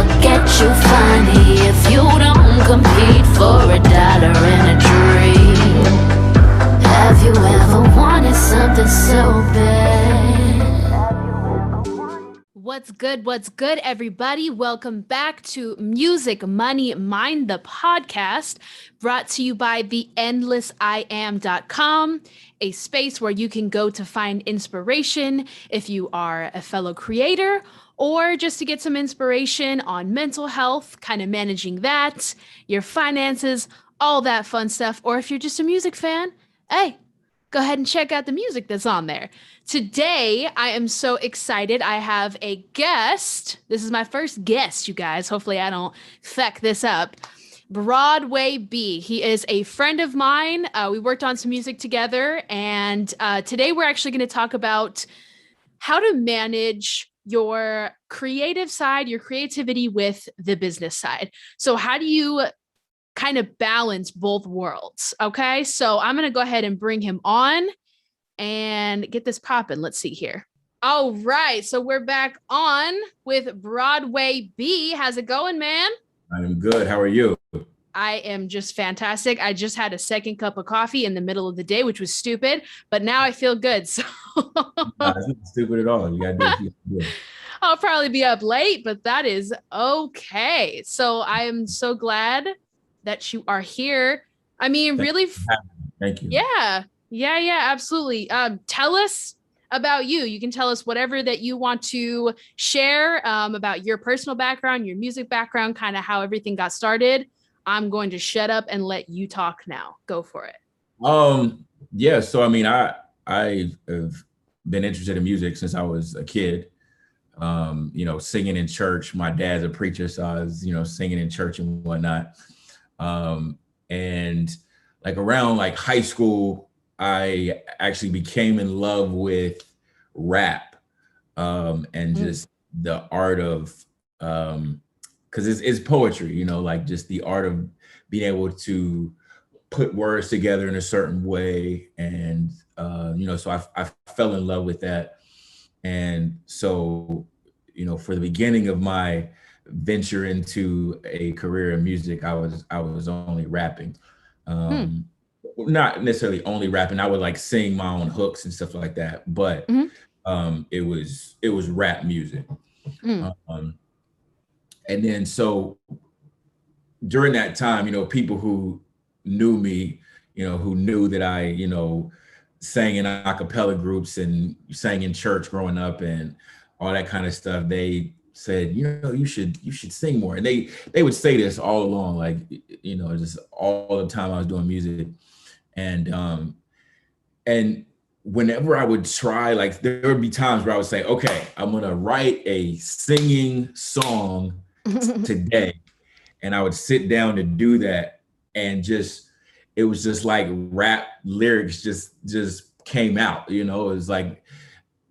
look at you funny if you don't compete for $1 and a dream. Have you ever wanted something so bad? What's good, everybody? Welcome back to Music.Money.Mind, the podcast, brought to you by theendlessiam.com, a space where you can go to find inspiration if you are a fellow creator, or just to get some inspiration on mental health, kind of managing that, your finances, all that fun stuff. Or if you're just a music fan, hey, go ahead and check out the music that's on there. Today, I am so excited. I have a guest. This is my first guest, you guys. Hopefully I don't feck this up. Broadway B. He is a friend of mine. We worked on some music together. And today we're actually going to talk about how to manage your creative side, your creativity with the business side. So how do you kind of balance both worlds? Okay, so I'm going to go ahead and bring him on and get this popping. Let's see here. All right, so we're back on with Broadway B. How's it going, man? I'm good. How are you? I am just fantastic. I just had a second cup of coffee in the middle of the day, which was stupid, but now I feel good. So It's not stupid at all. You gotta do what you do. I'll probably be up late, but that is okay. So I am so glad that you are here. I mean, really. Thank you. Yeah, absolutely. Tell us about you. You can tell us whatever that you want to share about your personal background, your music background, kind of how everything got started. I'm going to shut up and let you talk now. Go for it. Yeah. So I mean, I have been interested in music since I was a kid. Singing in church. My dad's a preacher, so I was, singing in church and whatnot. And like around like high school, I actually became in love with rap and just the art of, because it's poetry, like just the art of being able to put words together in a certain way. And, so I fell in love with that. And so, for the beginning of my venture into a career in music, I was only rapping. Not necessarily only rapping. I would like sing my own hooks and stuff like that, but it was rap music. And then so during that time, people who knew me, who knew that I, sang in a cappella groups and sang in church growing up and all that kind of stuff, they said, you should sing more. And they would say this all along, like, just all the time I was doing music. And whenever I would try, like there would be times where I would say, okay, I'm gonna write a singing song today. And I would sit down to do that. And it was just like rap lyrics just came out, it was like,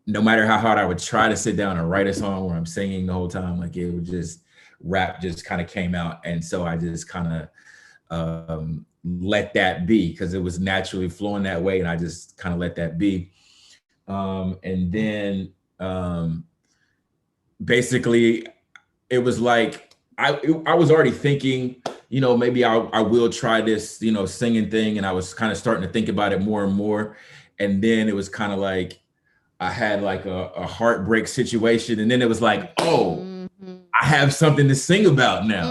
no matter how hard I would try to sit down and write a song where I'm singing the whole time, like it would rap just kind of came out. And so I just kind of let that be because it was naturally flowing that way. And I just kind of let that be. And then basically it was like, I was already thinking, maybe I will try this, singing thing. And I was kind of starting to think about it more and more. And then it was kind of like, I had like a heartbreak situation. And then it was like, I have something to sing about now.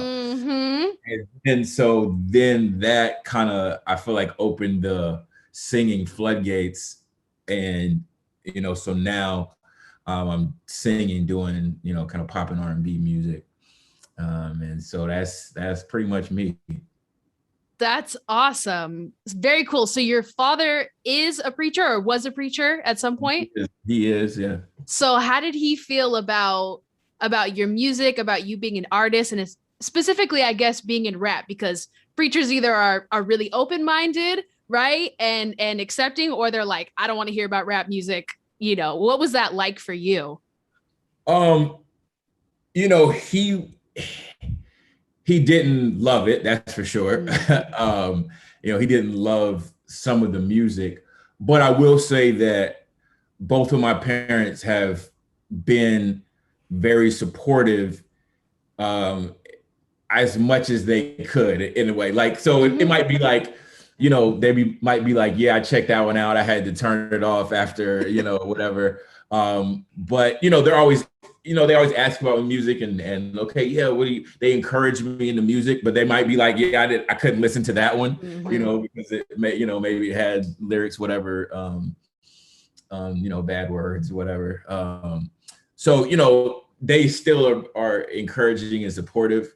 And so then that kind of, I feel like opened the singing floodgates. And, so now I'm singing, doing, kind of pop and R&B music. And so that's pretty much me. That's awesome. It's very cool. So your father is a preacher or was a preacher at some point? He is, yeah. So how did he feel about your music, about you being an artist, and specifically, I guess, being in rap? Because preachers either are really open-minded, right, and accepting, or they're like, I don't want to hear about rap music. What was that like for you? He didn't love it, that's for sure. He didn't love some of the music, but I will say that both of my parents have been very supportive um, as much as they could in a way. Like, so it might be like, might be like, yeah, I checked that one out. I had to turn it off after, whatever. But they're always, they always ask about music and okay, yeah, they encourage me in the music, but they might be like, yeah, I couldn't listen to that one, because it may, maybe it had lyrics, whatever, bad words, whatever. So, they still are encouraging and supportive,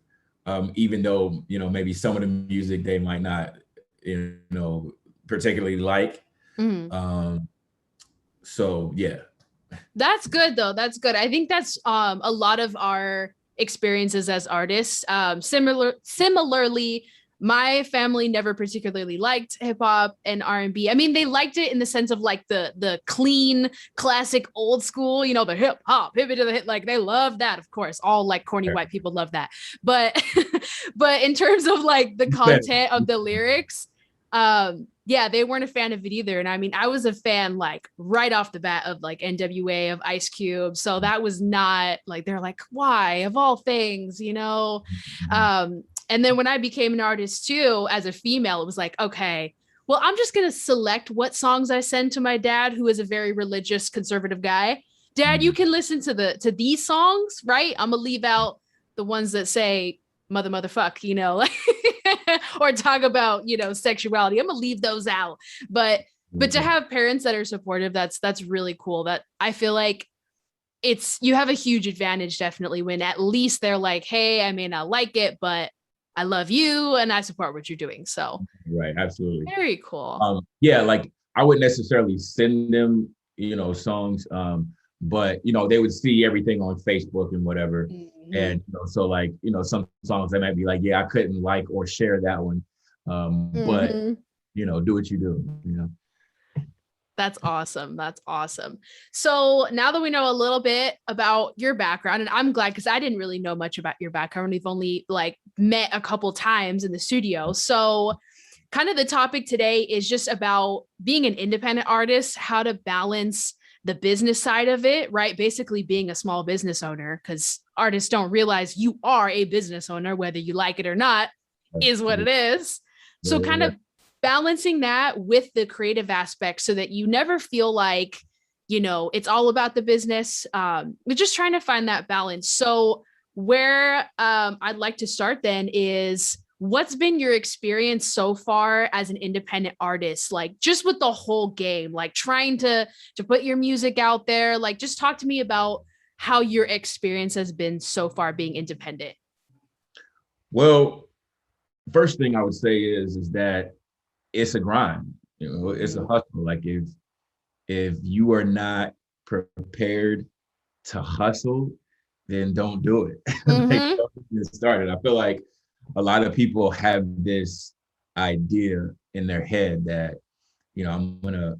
even though, maybe some of the music they might not, particularly like. So yeah. That's good though. That's good. I think that's a lot of our experiences as artists. Similarly, my family never particularly liked hip hop and R&B. I mean, they liked it in the sense of like the clean, classic, old school, the hip hop, hip it to the hip. Like they love that, of course. All like corny white people love that. But but in terms of like the content of the lyrics, yeah, they weren't a fan of it either. And I mean, I was a fan like right off the bat of like NWA, of Ice Cube. So that was not like, they're like, why of all things, and then when I became an artist too, as a female, it was like, okay, well, I'm just going to select what songs I send to my dad, who is a very religious, conservative guy. Dad, you can listen to these songs, right? I'm going to leave out the ones that say motherfuck, or talk about, sexuality. I'm going to leave those out. But to have parents that are supportive, that's really cool. That I feel like you have a huge advantage, definitely, when at least they're like, hey, I may not like it, but I love you and I support what you're doing. So right, absolutely. Very cool. Yeah, like I wouldn't necessarily send them, songs, but they would see everything on Facebook and whatever. And so like, some songs they might be like, yeah, I couldn't like or share that one. But do what you do, That's awesome. That's awesome. So now that we know a little bit about your background, and I'm glad because I didn't really know much about your background. We've only like met a couple times in the studio. So kind of the topic today is just about being an independent artist, how to balance the business side of it, right? Basically being a small business owner, because artists don't realize you are a business owner, whether you like it or not, is what it is. So kind of balancing that with the creative aspect so that you never feel like, it's all about the business. We're just trying to find that balance. So where I'd like to start then is, what's been your experience so far as an independent artist? Like just with the whole game, like trying to put your music out there, like just talk to me about how your experience has been so far being independent. Well, first thing I would say is that it's a grind, it's a hustle. Like if you are not prepared to hustle, then don't do it. Like, don't get started. I feel like a lot of people have this idea in their head that, I'm gonna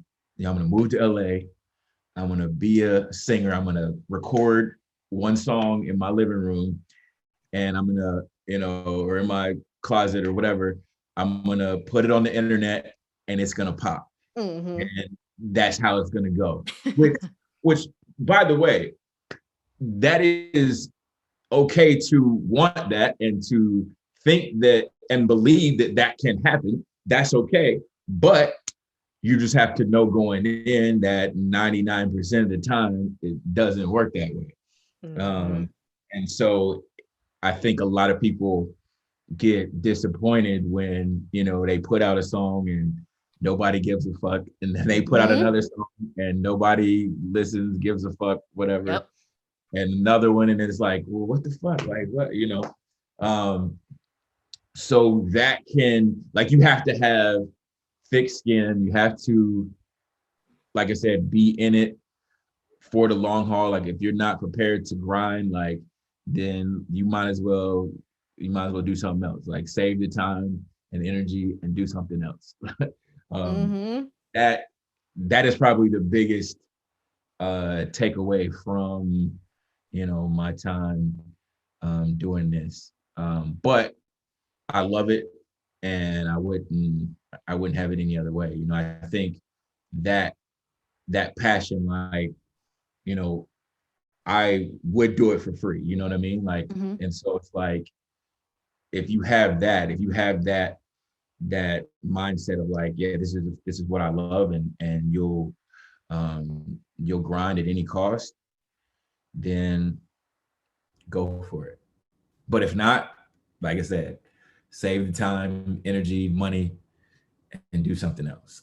move to LA. I'm gonna be a singer. I'm gonna record one song in my living room, and I'm gonna, or in my closet or whatever. I'm gonna put it on the internet, and it's gonna pop, and that's how it's gonna go. Which, by the way, that is okay to want that and to think that and believe that can happen. That's okay, but you just have to know going in that 99% of the time it doesn't work that way. And so I think a lot of people get disappointed when they put out a song and nobody gives a fuck, and then they put out another song and nobody listens, gives a fuck, whatever, and another one, and it's like, well, what the fuck, like what, so that can, like, you have to have thick skin. You have to, like I said, be in it for the long haul. Like if you're not prepared to grind, like then you might as well do something else. Like save the time and energy and do something else. That is probably the biggest takeaway from my time doing this. But I love it, and I wouldn't have it any other way. I think that passion, like, I would do it for free. You know what I mean? Like, Mhm. and so it's like, if you have that mindset of like, yeah, this is what I love, and you'll grind at any cost, then go for it. But if not, like I said, save the time, energy, money, and do something else.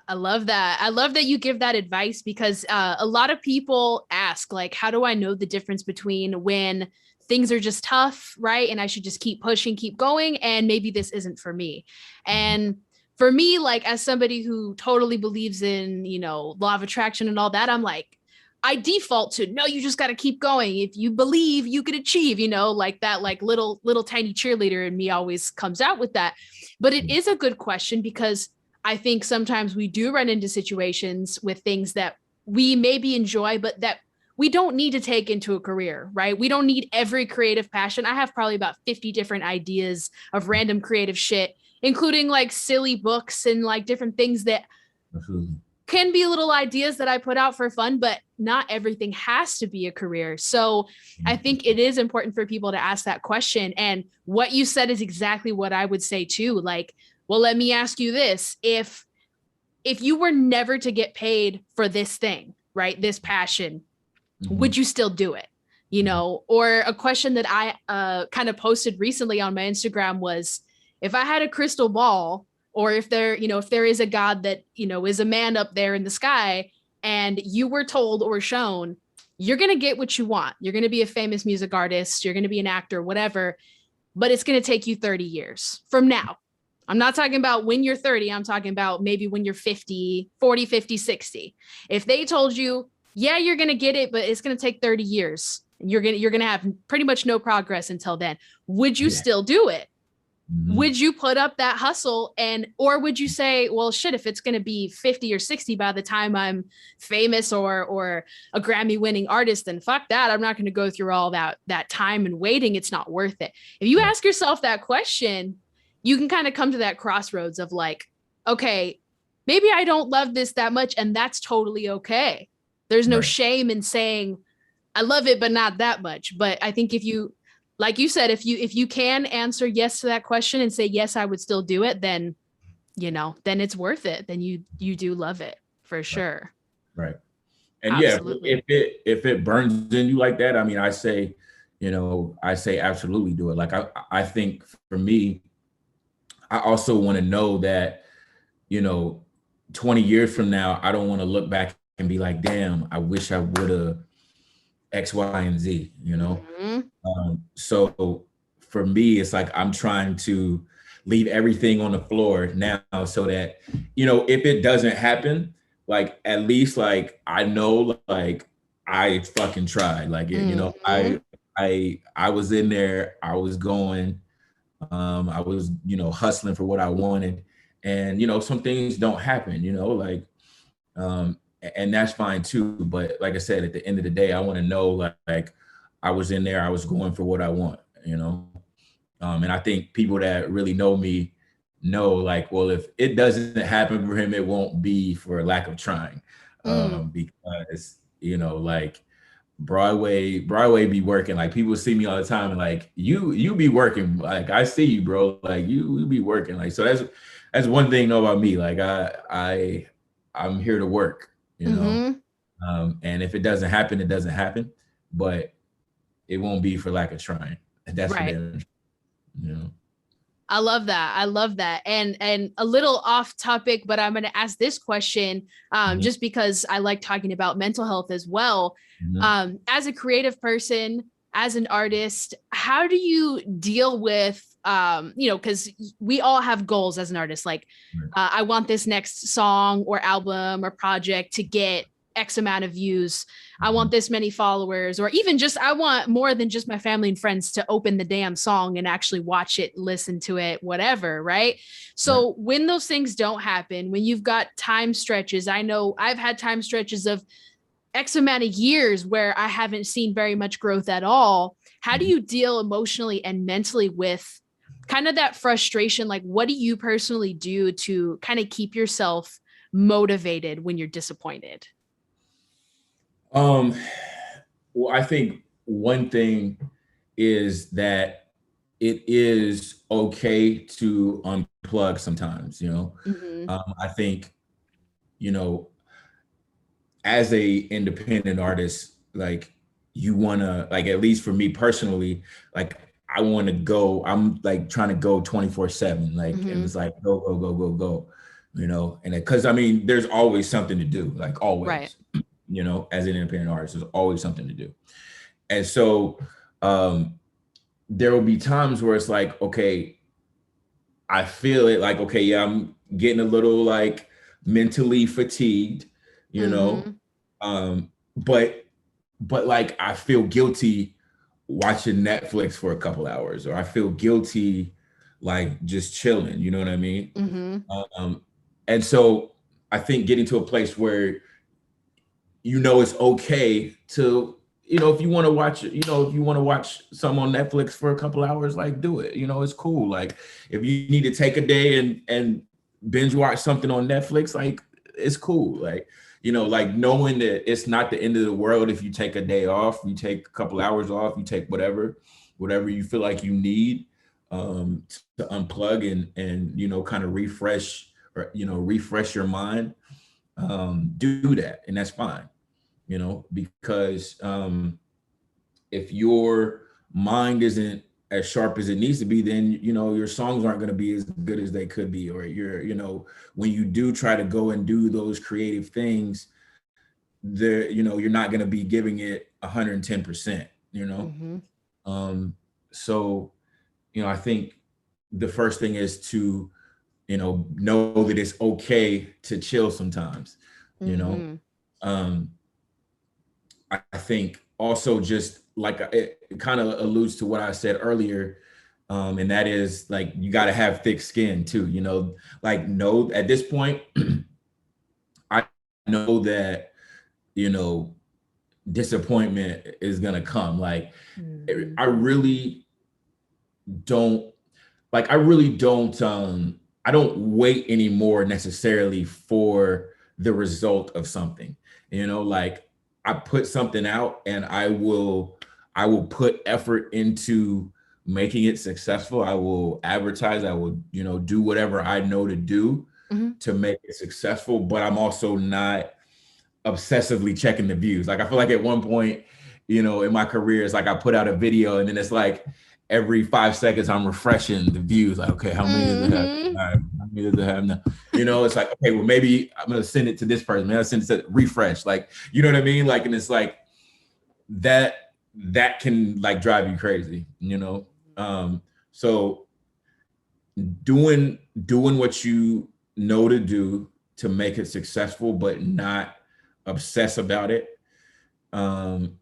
I love that. I love that you give that advice because a lot of people ask, like, how do I know the difference between when things are just tough, right? And I should just keep pushing, keep going, and maybe this isn't for me. And for me, like, as somebody who totally believes in, law of attraction and all that, I'm like, I default to no, you just got to keep going. If you believe, you could achieve, like that, like little tiny cheerleader in me always comes out with that. But it is a good question because I think sometimes we do run into situations with things that we maybe enjoy, but that we don't need to take into a career, right? We don't need every creative passion. I have probably about 50 different ideas of random creative shit, including like silly books and like different things that Absolutely. can be little ideas that I put out for fun, but not everything has to be a career. So I think it is important for people to ask that question. And what you said is exactly what I would say too. Like, well, let me ask you this. If you were never to get paid for this thing, right? This passion, would you still do it? Or a question that I kind of posted recently on my Instagram was, if I had a crystal ball, or if there is a God that, is a man up there in the sky, and you were told or shown, you're going to get what you want. You're going to be a famous music artist. You're going to be an actor, whatever, but it's going to take you 30 years from now. I'm not talking about when you're 30. I'm talking about maybe when you're 50, 40, 50, 60. If they told you, yeah, you're going to get it, but it's going to take 30 years. You're going to have pretty much no progress until then. Would you still do it? Would you put up that hustle or would you say, well, shit, if it's going to be 50 or 60 by the time I'm famous or a Grammy winning artist, then fuck that. I'm not going to go through all that time and waiting. It's not worth it. If you ask yourself that question, you can kind of come to that crossroads of like, okay, maybe I don't love this that much, and that's totally okay. There's no shame in saying I love it, but not that much. But I think if you, like you said, if you can answer yes to that question and say, yes, I would still do it, then, then it's worth it. Then you do love it for sure. Right. And absolutely. if it burns in you like that, I mean, I say absolutely do it. Like, I think for me, I also want to know that, 20 years from now, I don't want to look back and be like, damn, I wish I would have X, Y, and Z, So for me, it's like, I'm trying to leave everything on the floor now so that, if it doesn't happen, like, at least like, I know, like, I fucking tried. Like, I was in there, I was going, I was, hustling for what I wanted. And, some things don't happen, like, and that's fine too. But like I said, at the end of the day, I want to know, like I was in there, I was going for what I want, and I think people that really know me know, like, well, if it doesn't happen for him, it won't be for lack of trying, because, like, Broadway be working. Like, people see me all the time and like, you be working. Like, I see you, bro. Like, you be working. Like, so that's one thing about me. Like, I'm here to work, and if it doesn't happen, it doesn't happen, but it won't be for lack of trying. And that's right. for them, I love that. And a little off topic, but I'm going to ask this question just because I like talking about mental health as well. As a creative person, as an artist, how do you deal with, because we all have goals as an artist, like I want this next song or album or project to get X amount of views. I want this many followers, or even just, I want more than just my family and friends to open the damn song and actually watch it, listen to it, whatever. Right. So when those things don't happen, when you've got time stretches, I know I've had time stretches of X amount of years where I haven't seen very much growth at all. How do you deal emotionally and mentally with kind of that frustration? Like, what do you personally do to kind of keep yourself motivated when you're disappointed? Um, well, I think one thing is that it is okay to unplug sometimes, you know. Mm-hmm. I think, you know, as a independent artist, like you wanna, like at least for me personally, like I wanna go, I'm like trying to go 24/7, like, and Mm-hmm. it's like go, go, go, go, go, you know, and because I mean, there's always something to do, like Right. always, you know, as an independent artist, there's always something to do. And so um there will be times where it's like, okay, I feel it like, okay, yeah, I'm getting a little like mentally fatigued, you know. Mm-hmm. Um, but like I feel guilty watching Netflix for a couple hours, or I feel guilty like just chilling, you know what I mean? Mm-hmm. Um, and so I think getting to a place where you know it's okay to, you know, if you want to watch, you know, if you want to watch some on Netflix for a couple hours, like do it, you know, it's cool. Like if you need to take a day and binge watch something on Netflix, like it's cool. Like, you know, like knowing that it's not the end of the world if you take a day off, you take a couple hours off, you take whatever you feel like you need to unplug and you know, kind of refresh, or you know, refresh your mind. Do that, and that's fine, you know, because if your mind isn't as sharp as it needs to be, then you know your songs aren't going to be as good as they could be, or you're, you know, when you do try to go and do those creative things, there, you know, you're not going to be giving it 110%, you know. Mm-hmm. um so, you know, I think the first thing is to, you know that it's okay to chill sometimes, you know. Mm-hmm. um I think also just like it kind of alludes to what I said earlier, and that is like you got to have thick skin too. You know, like no, at this point, I know that, you know, disappointment is gonna come. Like Mm-hmm. I really don't I really don't I don't wait anymore necessarily for the result of something. You know, like I put something out and I will put effort into making it successful. I will advertise, I will, you know, do whatever I know to do Mm-hmm. to make it successful, but I'm also not obsessively checking the views. Like I feel like at one point, you know, in my career, it's like I put out a video and then it's like every 5 seconds I'm refreshing the views. Like, okay, how many does it have? Mm-hmm. All right, how many does it have now? You know, it's like, okay, well, maybe I'm gonna send it to this person. Maybe I'll send it to refresh. Like, you know what I mean? Like, and it's like that can like drive you crazy, you know? So doing what you know to do to make it successful, but not obsess about it. And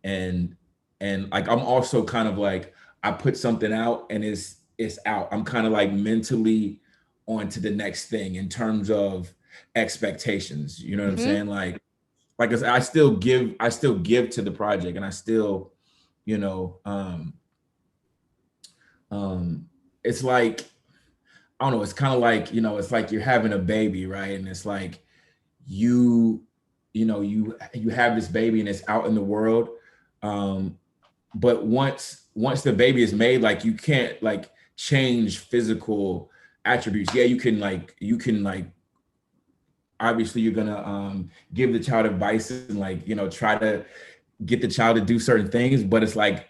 like I'm also kind of like I put something out and it's out. I'm kind of like mentally on to the next thing in terms of expectations. You know what I'm Mm-hmm. saying? Like I still give to the project, and I still, you know, it's like I don't know, it's kind of like, you know, it's like you're having a baby, right? And it's like you you have this baby and it's out in the world. Um, but once the baby is made, like you can't like change physical attributes. Yeah, you can like obviously you're gonna give the child advice and like, you know, try to get the child to do certain things, but it's like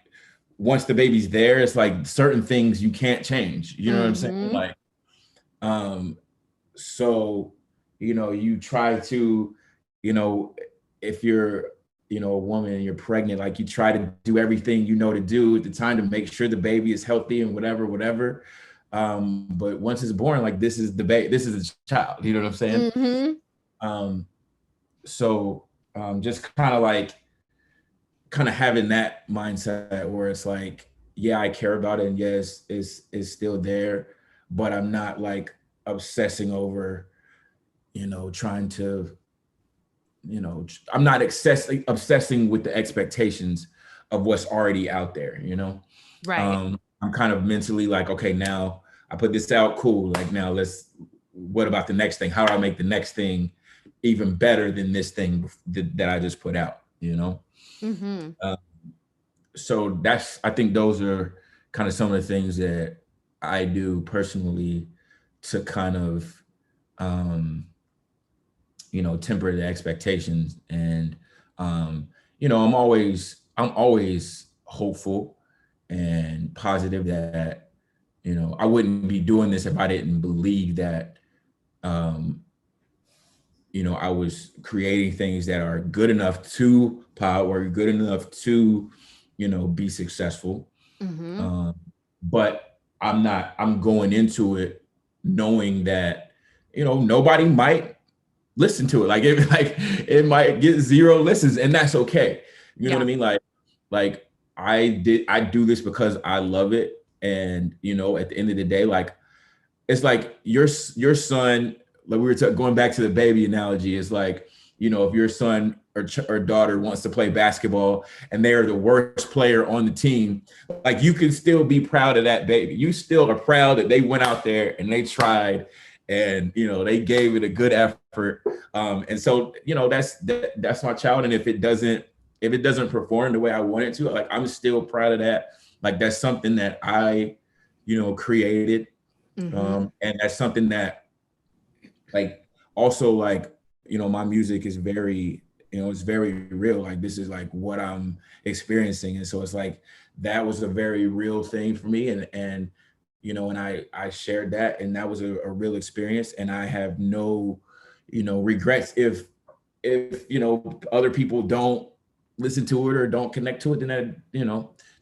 once the baby's there, it's like certain things you can't change. You know what I'm saying? Mm-hmm. Like um so, you know, you try to, you know, if you're, you know, a woman and you're pregnant, like you try to do everything you know to do at the time to make sure the baby is healthy and whatever. But once it's born, like this is the baby, this is a child, you know what I'm saying? Mm-hmm. um so just kind of having that mindset where it's like, yeah, I care about it, and yes, it's still there, but I'm not like obsessing over, you know, trying to, you know, I'm not obsessing with the expectations of what's already out there, you know. Right. I'm kind of mentally like, okay, now I put this out, cool. Like now what about the next thing? How do I make the next thing even better than this thing that I just put out, you know? Mm-hmm. So I think those are kind of some of the things that I do personally to kind of, temper the expectations. And, I'm always hopeful and positive that, I wouldn't be doing this if I didn't believe that, um, I was creating things that are good enough to power, good enough to, be successful. Mm-hmm. Um, but I'm going into it knowing that, nobody might listen to it. It might get 0 listens, and that's okay. You know what Yeah. I mean? Like I do this because I love it. And, at the end of the day, like, it's like your son, like we were going back to the baby analogy, is like, if your son or daughter wants to play basketball and they are the worst player on the team, like, you can still be proud of that baby. You still are proud that they went out there and they tried, and, they gave it a good effort. And so, that's my child. And if it doesn't perform the way I want it to, like, I'm still proud of that. Like, that's something that I, created. Mm-hmm. And that's something that, like, also, like, my music is very, it's very real. Like, this is like what I'm experiencing. And so it's like, that was a very real thing for me. And, and I shared that, and that was a real experience. And I have no, regrets if, other people don't listen to it or don't connect to it, then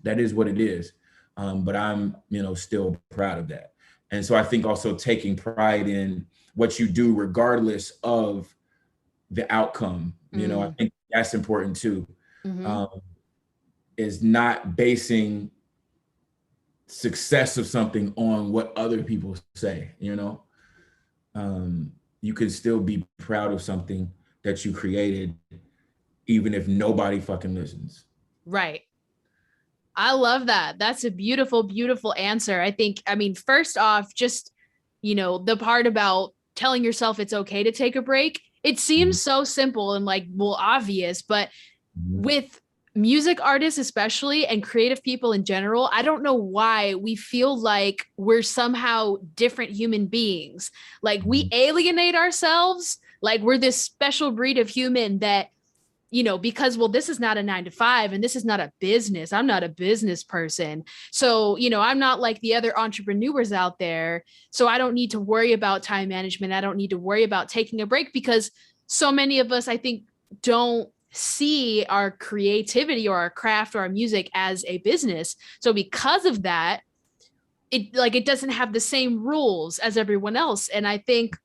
that is what it is. But I'm, still proud of that. And so I think also taking pride in what you do, regardless of the outcome, I think that's important too. Mm-hmm. Um, is not basing success of something on what other people say. You can still be proud of something that you created, even if nobody fucking listens. Right. I love that. That's a beautiful, beautiful answer. I mean, first off, just, the part about telling yourself it's okay to take a break, it seems so simple and like, well, obvious, but with music artists, especially, and creative people in general, I don't know why we feel like we're somehow different human beings. Like, we alienate ourselves. Like, we're this special breed of human that, because, well, this is not a 9 to 5 and this is not a business. I'm not a business person. So, I'm not like the other entrepreneurs out there. So I don't need to worry about time management. I don't need to worry about taking a break, because so many of us, I think, don't see our creativity or our craft or our music as a business. So because of that, it doesn't have the same rules as everyone else. And I think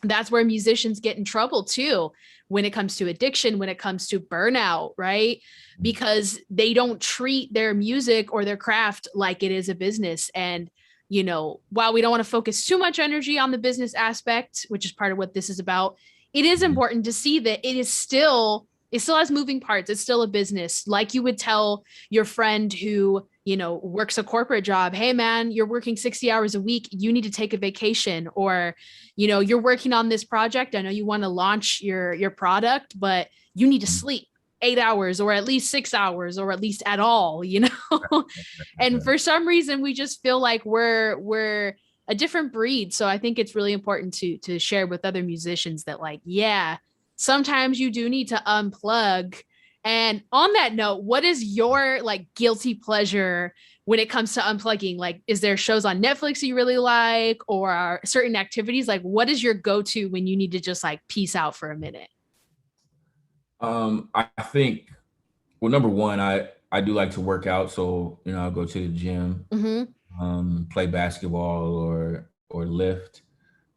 that's where musicians get in trouble too, when it comes to addiction, when it comes to burnout, right? Because they don't treat their music or their craft like it is a business. And, while we don't want to focus too much energy on the business aspect, which is part of what this is about, it is important to see that it still has moving parts. It's still a business. Like, you would tell your friend who, works a corporate job, hey man, you're working 60 hours a week. You need to take a vacation. Or, you're working on this project. I know you want to launch your product, but you need to sleep 8 hours or at least 6 hours or at least at all, And for some reason, we just feel like we're a different breed. So I think it's really important to share with other musicians that, like, yeah, sometimes you do need to unplug. And on that note, what is your like guilty pleasure when it comes to unplugging? Like, is there shows on Netflix you really like, or certain activities? Like, what is your go-to when you need to just like peace out for a minute? I think, well, number one, I do like to work out. So, I'll go to the gym, play basketball or lift.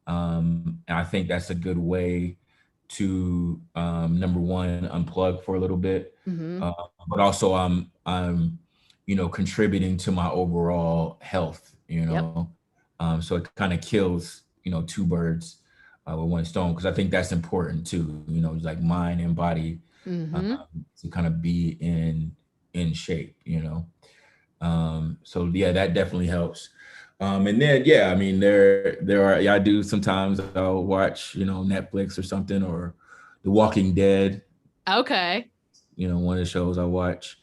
And I think that's a good way to, number one, unplug for a little bit. But also I'm contributing to my overall health, Yep. so it kind of kills, two birds with one stone, because I think that's important too, like mind and body, to kind of be in shape, so yeah, that definitely helps. And then, yeah, I mean, there are, yeah, I do sometimes I'll watch, Netflix or something, or The Walking Dead. Okay. one of the shows I watch.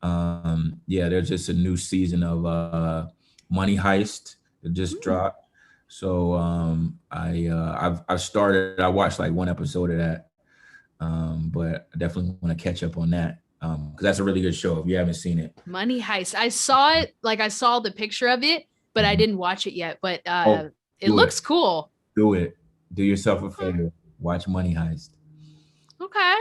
Yeah, there's just a new season of Money Heist. It just dropped. So I watched like one episode of that. But I definitely want to catch up on that. Because that's a really good show if you haven't seen it. Money Heist. I saw it, like I saw the picture of it, but I didn't watch it yet. But it looks cool. Do it. Do yourself a favor. Watch Money Heist. Okay.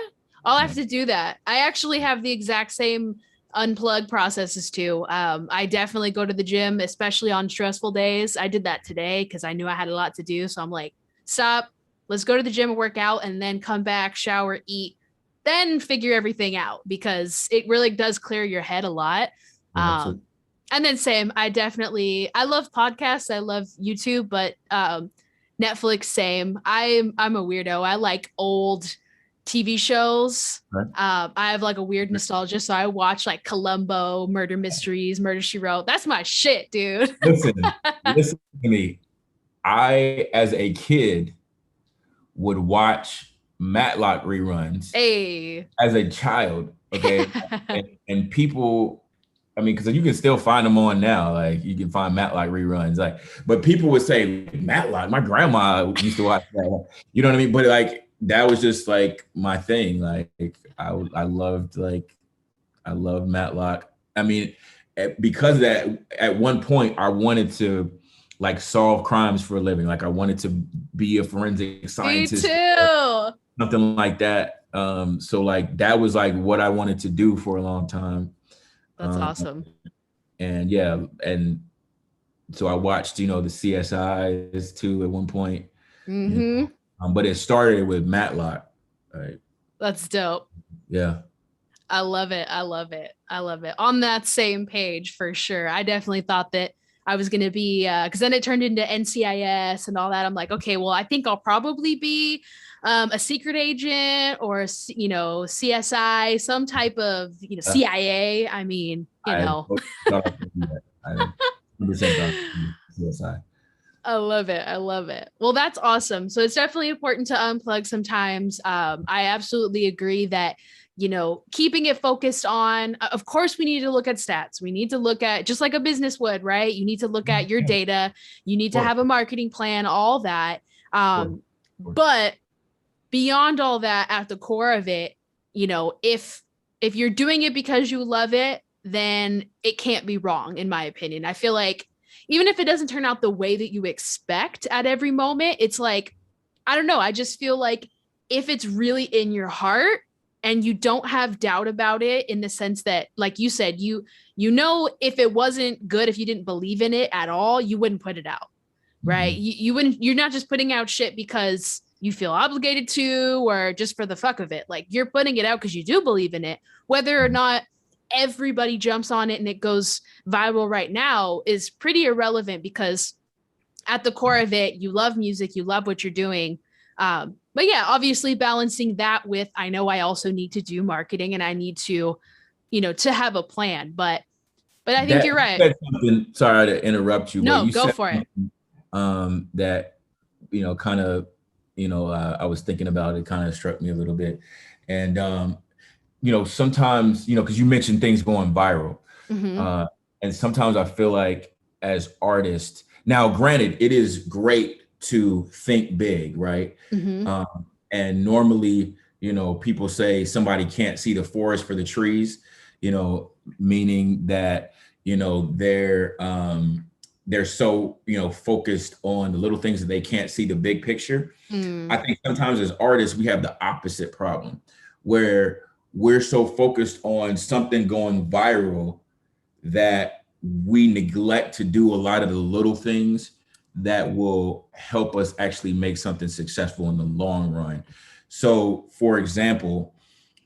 I'll have to do that. I actually have the exact same unplug processes too. I definitely go to the gym, especially on stressful days. I did that today because I knew I had a lot to do. So I'm like, stop, let's go to the gym and work out, and then come back, shower, eat, then figure everything out, because it really does clear your head a lot. And then same, I love podcasts. I love YouTube, but Netflix, same. I'm a weirdo. I like old TV shows. Right. I have like a weird nostalgia. So I watch like Columbo, Murder Mysteries, Murder, She Wrote. That's my shit, dude. Listen to me. I, as a kid, would watch Matlock reruns. Hey. As a child, okay? and people, I mean, because you can still find them on now. Like, you can find Matlock reruns. Like, but people would say, Matlock, my grandma used to watch that. You know what I mean? But like, that was just like my thing. Like, I loved Matlock. I mean, because of that, at one point I wanted to like solve crimes for a living. Like, I wanted to be a forensic scientist. Me too. Something like that. So like, that was like what I wanted to do for a long time. That's awesome. And yeah, and so I watched, the CSIs too at one point. Mm-hmm. But it started with Matlock. Right. That's dope. Yeah. I love it. On that same page, for sure. I definitely thought that I was going to be, because then it turned into NCIS and all that. I'm like, okay, well, I think I'll probably be a secret agent or, CSI, some type of, CIA. I mean, I 100% CSI. I love it. Well, that's awesome. So it's definitely important to unplug sometimes. I absolutely agree that, keeping it focused on, of course, we need to look at stats. We need to look at, just like a business would, right? You need to look at your data. You need to have a marketing plan, all that. But beyond all that, at the core of it, if you're doing it because you love it, then it can't be wrong, in my opinion. I feel like even if it doesn't turn out the way that you expect at every moment, it's like, I don't know. I just feel like if it's really in your heart and you don't have doubt about it, in the sense that, like you said, if it wasn't good, if you didn't believe in it at all, you wouldn't put it out, right? Mm-hmm. You're not just putting out shit because you feel obligated to, or just for the fuck of it. Like, you're putting it out because you do believe in it. Whether or not everybody jumps on it and it goes viral right now is pretty irrelevant, because at the core of it, you love music, you love what you're doing. But yeah, obviously balancing that with, I know I also need to do marketing and I need to, to have a plan. But I think you're right. Sorry to interrupt you. No, but you go for it. That, kind of, I was thinking about it, kind of struck me a little bit. And, sometimes, because you mentioned things going viral. Mm-hmm. And sometimes I feel like, as artists, now granted, it is great to think big, right? Mm-hmm. And normally, people say somebody can't see the forest for the trees, meaning that, they're so, focused on the little things that they can't see the big picture. I think sometimes as artists, we have the opposite problem, where we're so focused on something going viral that we neglect to do a lot of the little things that will help us actually make something successful in the long run. So, for example,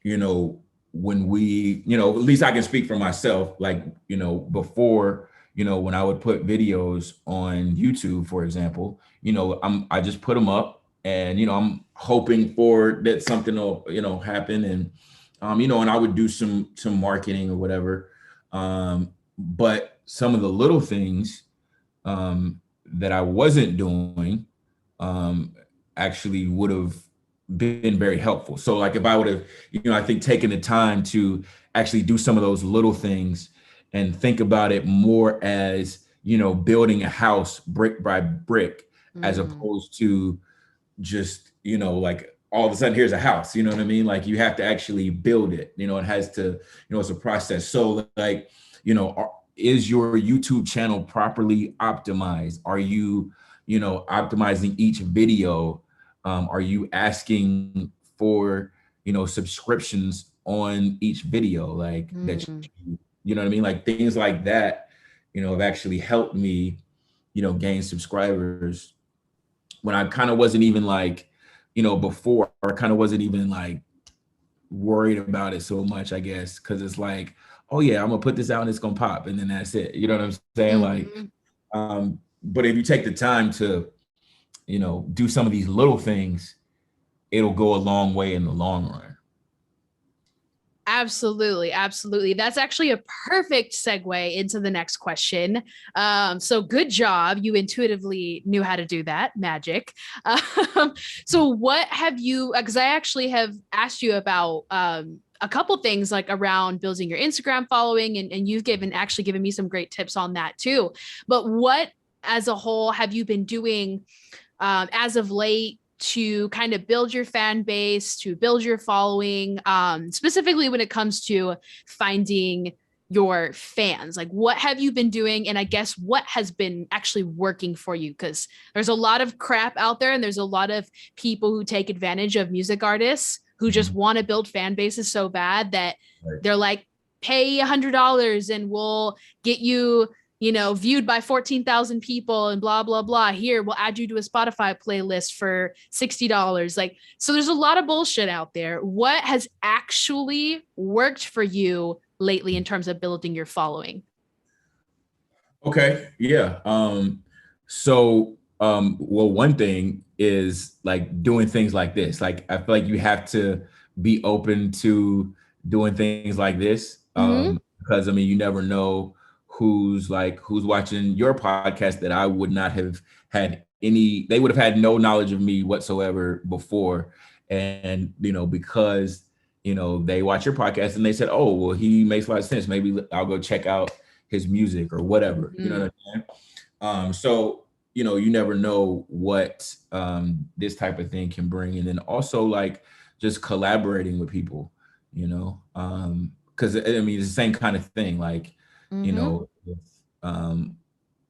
when we, at least I can speak for myself, like, before, when I would put videos on YouTube, for example, I just put them up, and, I'm hoping for that something will, happen. And, and I would do some marketing or whatever. But some of the little things that I wasn't doing actually would have been very helpful. So like if I would have, I think taken the time to actually do some of those little things and think about it more as, building a house brick by brick, as opposed to just, like all of a sudden here's a house, you know what I mean? Like you have to actually build it, it has to, it's a process. So like, is your YouTube channel properly optimized? Are you, optimizing each video? Are you asking for, subscriptions on each video? Like that, you know what I mean? Like things like that, have actually helped me, gain subscribers when I kind of wasn't even like, before, I kind of wasn't even like worried about it so much, I guess, because it's like, oh yeah, I'm gonna put this out and it's gonna pop, and then that's it. You know what I'm saying? Like, but if you take the time to, do some of these little things, it'll go a long way in the long run. Absolutely. Absolutely. That's actually a perfect segue into the next question. So good job. You intuitively knew how to do that. Magic. So what have you, because I actually have asked you about a couple things like around building your Instagram following, and you've actually given me some great tips on that too. But what as a whole have you been doing as of late to kind of build your fan base, to build your following, specifically when it comes to finding your fans? Like what have you been doing? And I guess what has been actually working for you? Because there's a lot of crap out there, and there's a lot of people who take advantage of music artists who just want to build fan bases so bad that they're like, pay $100 and we'll get you, viewed by 14,000 people and blah, blah, blah. Here, we'll add you to a Spotify playlist for $60. Like, so there's a lot of bullshit out there. What has actually worked for you lately in terms of building your following? Okay. Yeah. Well, one thing is like doing things like this. Like, I feel like you have to be open to doing things like this. Because you never know who's watching your podcast that I would not have had they would have had no knowledge of me whatsoever before. And, because, they watch your podcast and they said, oh, well, he makes a lot of sense. Maybe I'll go check out his music or whatever, you know what I'm saying? So, you never know what this type of thing can bring. And then also like just collaborating with people, because it's the same kind of thing. Like,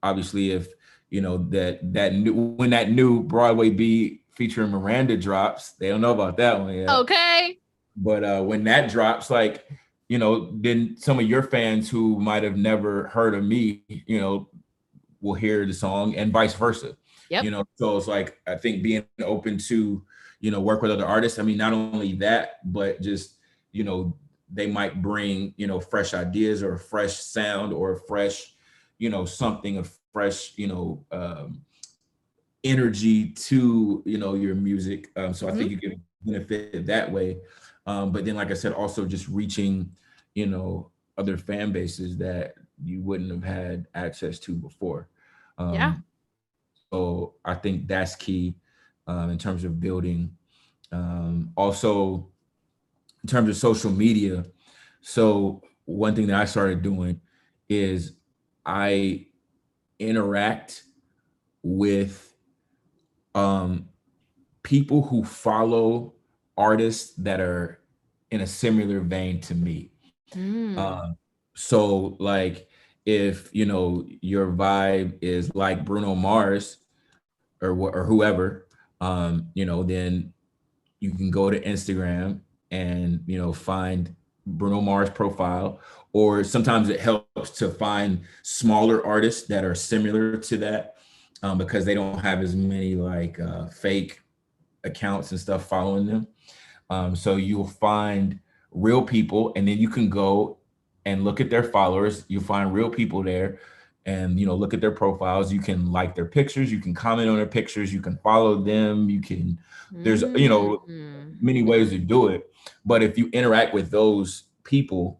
obviously if, when that new Broadway B featuring Miranda drops, they don't know about that one yet. Okay. But when that drops, like, then some of your fans who might have never heard of me, will hear the song and vice versa. Yep. So it's like, I think being open to, work with other artists. Not only that, but just, they might bring, fresh ideas or a fresh sound or a fresh, something, a fresh, energy to, your music. So I think you can benefit that way. But then, like I said, also just reaching, other fan bases that you wouldn't have had access to before. So I think that's key in terms of building. Also, in terms of social media, so one thing that I started doing is I interact with people who follow artists that are in a similar vein to me. So like if your vibe is like Bruno Mars or whoever, then you can go to Instagram and find Bruno Mars profile, or sometimes it helps to find smaller artists that are similar to that because they don't have as many like fake accounts and stuff following them. So you'll find real people, and then you can go and look at their followers. You'll find real people there and, look at their profiles. You can like their pictures. You can comment on their pictures. You can follow them. You can, there's, many ways to do it. But if you interact with those people,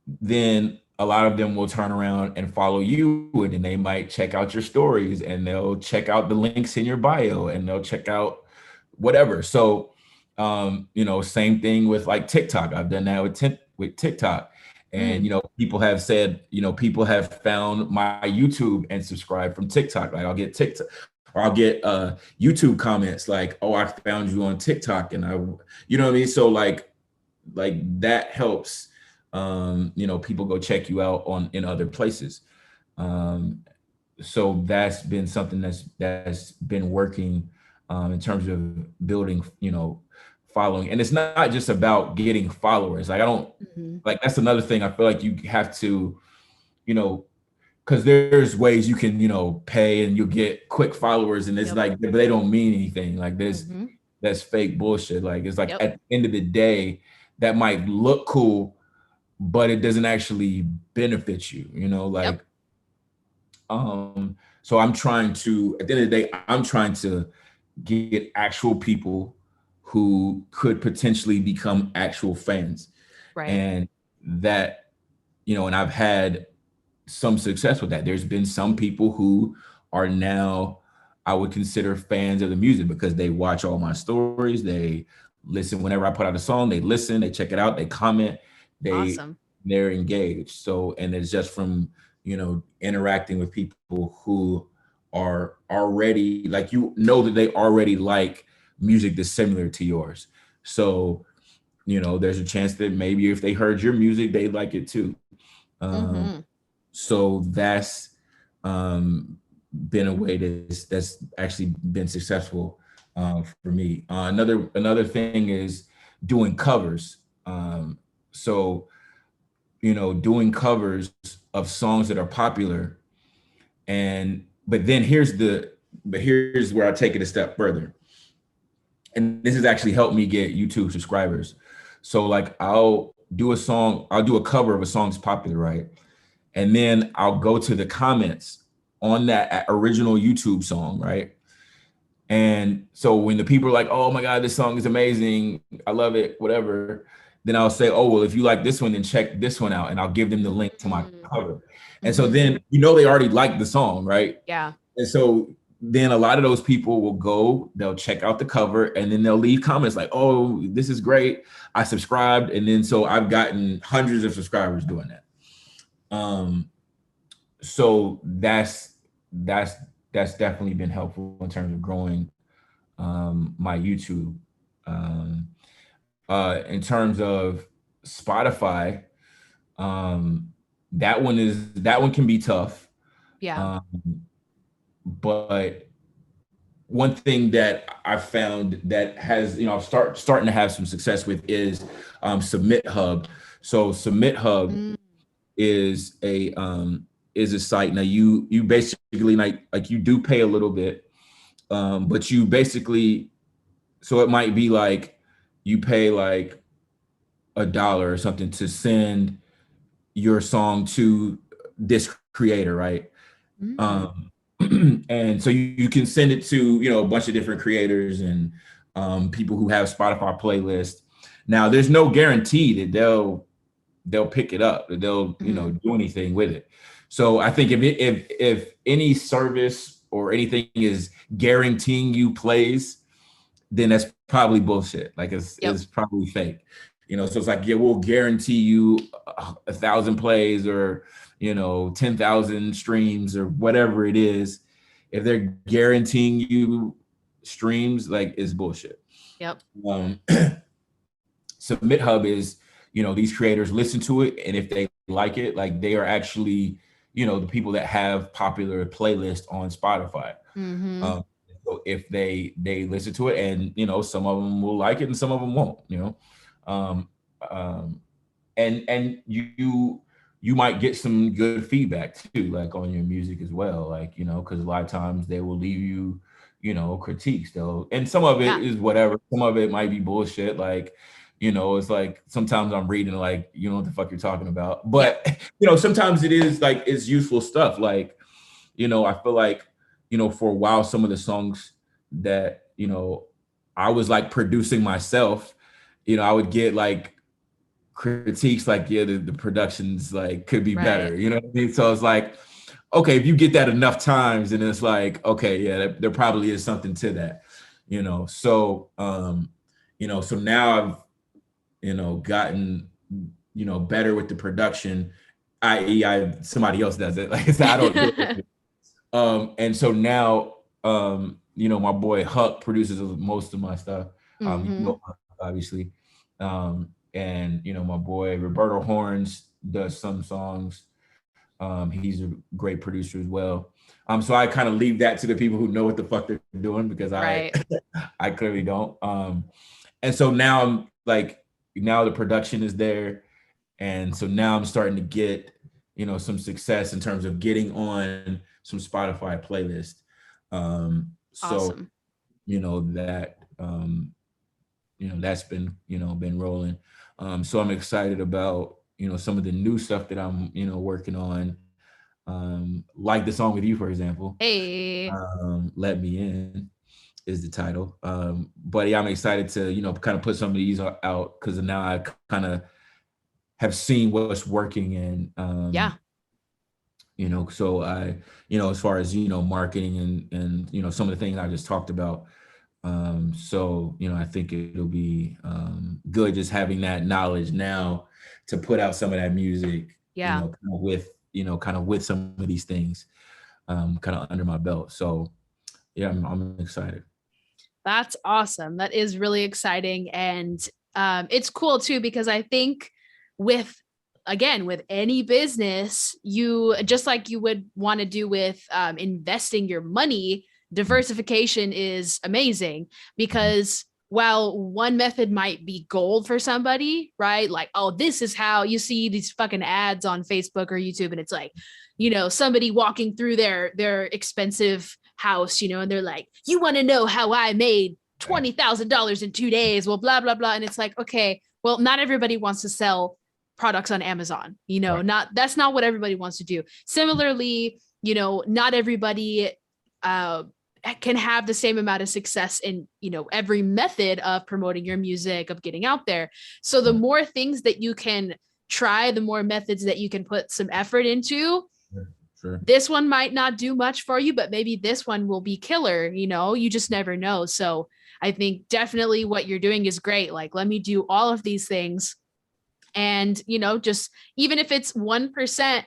then a lot of them will turn around and follow you, and then they might check out your stories, and they'll check out the links in your bio, and they'll check out whatever. So You know, same thing with like TikTok. I've done that with TikTok. And, you know, people have said, you know, people have found my YouTube and subscribed from TikTok. Like I'll get TikTok or I'll get YouTube comments like, oh, I found you on TikTok. And you know what I mean? So like that helps, you know, people go check you out in other places. So that's been something that's been working in terms of building, you know, following. And it's not just about getting followers. Like I don't like that's another thing. I feel like you have to, you know, because there's ways you can, you know, pay and you'll get quick followers, and it's like, but they don't mean anything. Like that's fake bullshit. Like it's like at the end of the day, that might look cool, but it doesn't actually benefit you, you know, like so I'm trying to, at the end of the day, I'm trying to get actual people who could potentially become actual fans. Right. And that, you know, and I've had some success with that. There's been some people who are now, I would consider fans of the music because they watch all my stories. They listen whenever I put out a song, they listen, they check it out, they comment, they're engaged. So, and it's just from, you know, interacting with people who are already like, you know, that they already like music that's similar to yours. So, you know, there's a chance that maybe if they heard your music, they like it too. So that's been a way that's actually been successful for me. Another thing is doing covers. So, you know, doing covers of songs that are popular. But here's where I take it a step further. And this has actually helped me get YouTube subscribers. So like I'll do a cover of a song's popular, right? And then I'll go to the comments on that original YouTube song, right? And so when the people are like, oh my God, this song is amazing, I love it, whatever, then I'll say, oh, well, if you like this one, then check this one out. And I'll give them the link to my cover. And so then, you know, they already like the song, right? Yeah. And so then a lot of those people will go, they'll check out the cover, and then they'll leave comments like, oh, this is great, I subscribed. And then so I've gotten hundreds of subscribers doing that. So that's definitely been helpful in terms of growing my YouTube. In terms of Spotify, that one can be tough. Yeah. But one thing that I found that has, you know, starting to have some success with is SubmitHub. So SubmitHub is a site. Now you basically like you do pay a little bit, but you basically, so it might be like you pay like $1 or something to send your song to this creator, right? And so you can send it to, you know, a bunch of different creators and people who have Spotify playlists. Now there's no guarantee that they'll pick it up, that they'll, you know, do anything with it. So I think if any service or anything is guaranteeing you plays, then that's probably bullshit. Like it's probably fake, you know? So it's like, yeah, we'll guarantee you 1,000 plays or, you know, 10,000 streams or whatever it is. If they're guaranteeing you streams, like it's bullshit. SubmitHub is, you know, these creators listen to it, and if they like it, like they are actually, you know, the people that have popular playlists on Spotify. So if they listen to it, and, you know, some of them will like it and some of them won't, you know, and you might get some good feedback too, like on your music as well, like, you know, because a lot of times they will leave you, you know, critiques though, and some of it is whatever, some of it might be bullshit, like, you know, it's like sometimes I'm reading like, you know what the fuck you're talking about, but you know, sometimes it is like, it's useful stuff. Like, you know, I feel like, you know, for a while, some of the songs that, you know, I was like producing myself, you know, I would get like critiques like, yeah, the production's like could be better, you know what I mean? So it's like, okay, if you get that enough times, and it's like, okay, yeah, there probably is something to that, you know? So so now I've, gotten, better with the production, i.e. somebody else does it. Like I said, I don't do it. And so now, my boy Huck produces most of my stuff. Huck, obviously. And, my boy Roberto Horns does some songs. He's a great producer as well. So I kind of leave that to the people who know what the fuck they're doing, because Right. I clearly don't. And so now I'm like, now the production is there. And so now I'm starting to get, some success in terms of getting on some Spotify playlist. So, Awesome. That, that's been rolling. So I'm excited about, some of the new stuff that I'm, working on. Like the song with you, for example. Hey. Let Me In is the title. But yeah, I'm excited to, kind of put some of these out, because now I kind of have seen what's working. And Yeah. So I, as far as, marketing and some of the things I just talked about. So, I think it'll be good just having that knowledge now to put out some of that music, Yeah. kind of with some of these things, kind of under my belt. So yeah, I'm excited. That's awesome. That is really exciting. And it's cool too, because I think with any business, you, just like you would want to do with investing your money, diversification is amazing, because while one method might be gold for somebody, right? Like, oh, this is how you see these fucking ads on Facebook or YouTube, and it's like, somebody walking through their expensive house, and they're like, you want to know how I made $20,000 in 2 days? Well, blah, blah, blah. And it's like, okay, well, not everybody wants to sell products on Amazon, that's not what everybody wants to do. Similarly, not everybody can have the same amount of success in, every method of promoting your music, of getting out there. So the more things that you can try, the more methods that you can put some effort into. Sure. This one might not do much for you, but maybe this one will be killer. You just never know. So I think definitely what you're doing is great. Like, let me do all of these things. And, just even if it's 1%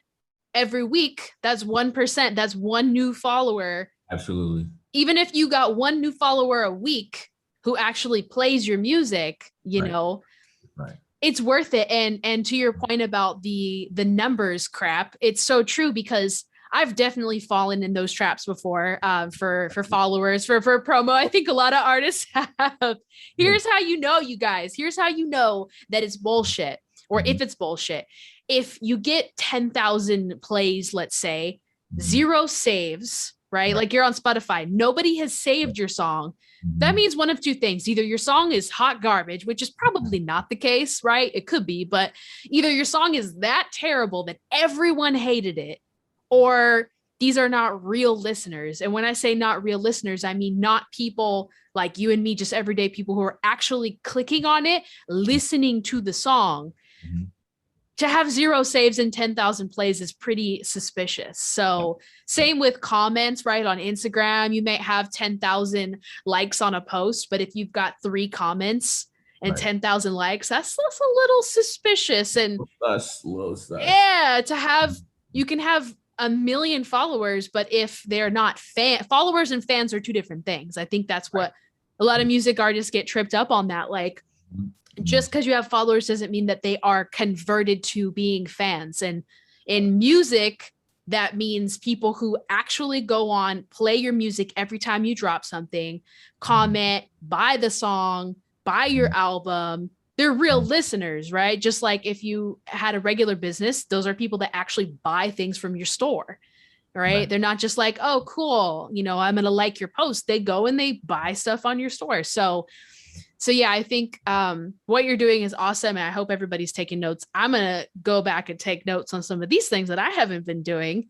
every week, that's 1%, that's one new follower. Absolutely. Even if you got one new follower a week who actually plays your music, Right. It's worth it. And to your point about the numbers crap, it's so true, because I've definitely fallen in those traps before, for followers, for promo. I think a lot of artists have. Here's how you guys. Here's how you know that it's bullshit, or if it's bullshit. If you get 10,000 plays, let's say, 0 saves, right? Like, you're on Spotify, nobody has saved your song. That means one of two things. Either your song is hot garbage, which is probably not the case, right? It could be, but either your song is that terrible that everyone hated it, or these are not real listeners. And when I say not real listeners, I mean not people like you and me, just everyday people who are actually clicking on it, listening to the song. To have 0 saves and 10,000 plays is pretty suspicious. So same with comments, right? On Instagram, you may have 10,000 likes on a post, but if you've got 3 comments and 10,000 likes, that's a little suspicious. And yeah, you can have 1 million followers, but if they're not followers and fans are 2 different things. I think that's what a lot of music artists get tripped up on, that like, just because you have followers doesn't mean that they are converted to being fans. And in music, that means people who actually go on, play your music every time you drop something, comment, buy the song, buy your album. They're real listeners, right? Just like if you had a regular business, those are people that actually buy things from your store, right? They're not just like, oh, cool, I'm going to like your post. They go and they buy stuff on your store. So yeah, I think what you're doing is awesome. And I hope everybody's taking notes. I'm going to go back and take notes on some of these things that I haven't been doing.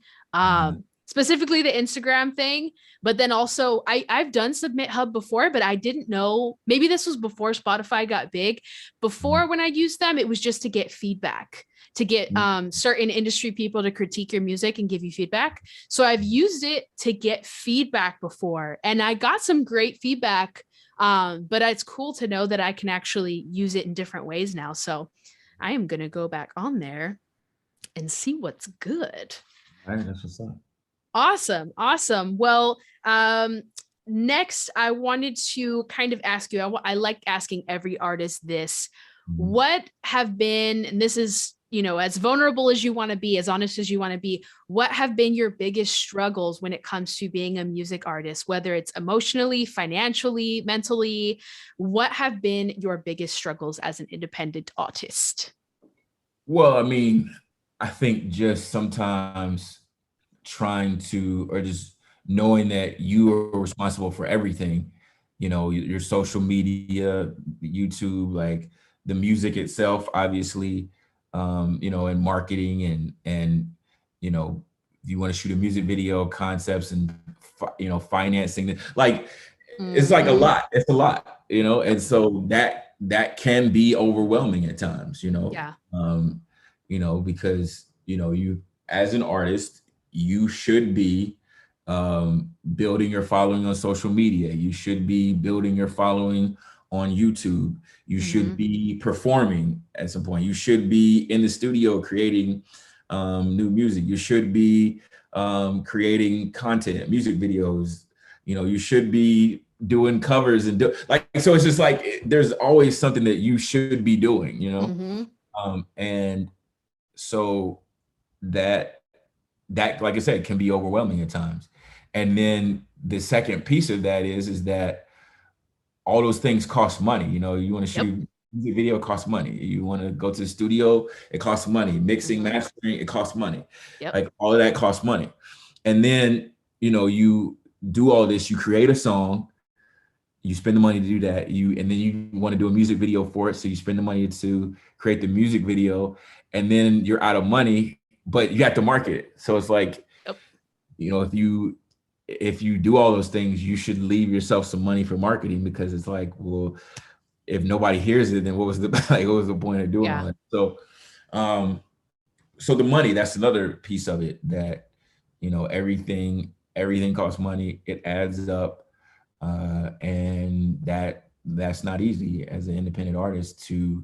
specifically the Instagram thing. But then also I've done SubmitHub before, but I didn't know, maybe this was before Spotify got big. Before, when I used them, it was just to get feedback, to get certain industry people to critique your music and give you feedback. So I've used it to get feedback before, and I got some great feedback. But it's cool to know that I can actually use it in different ways now. So I am going to go back on there and see what's good. All right, that's what's up. Awesome. Awesome. Well, next I wanted to kind of ask you, I like asking every artist this, what have been, and this is, you know, as vulnerable as you want to be, as honest as you want to be, what have been your biggest struggles when it comes to being a music artist, whether it's emotionally, financially, mentally? What have been your biggest struggles as an independent artist? Well, I mean, I think just sometimes trying to, or just knowing that you are responsible for everything, you know, your social media, YouTube, like the music itself, obviously, you know, and marketing and, you know, if you want to shoot a music video, concepts and, you know, financing it, like, it's like a lot, it's a lot, you know? And so that can be overwhelming at times, you know? Yeah. You know, because, you know, you, as an artist, you should be building your following on social media. You should be building your following on YouTube. You should be performing at some point. You should be in the studio creating new music. You should be creating content, music videos. You know, you should be doing covers and so it's just like, there's always something that you should be doing, you know? And so that, like I said, can be overwhelming at times. And then the second piece of that is that all those things cost money. You know, you want to shoot music video, it costs money. You want to go to the studio, it costs money. Mixing, mastering, it costs money. Like all of that costs money. And then, you know, you do all this, you create a song, you spend the money to do that, and then you want to do a music video for it. So you spend the money to create the music video, and then you're out of money, but you have to market it. So it's like, you know, if you do all those things, you should leave yourself some money for marketing, because it's like, well, if nobody hears it, then what was the point of doing all that? So, so the money, that's another piece of it, that, you know, everything costs money. It adds up, and that's not easy as an independent artist to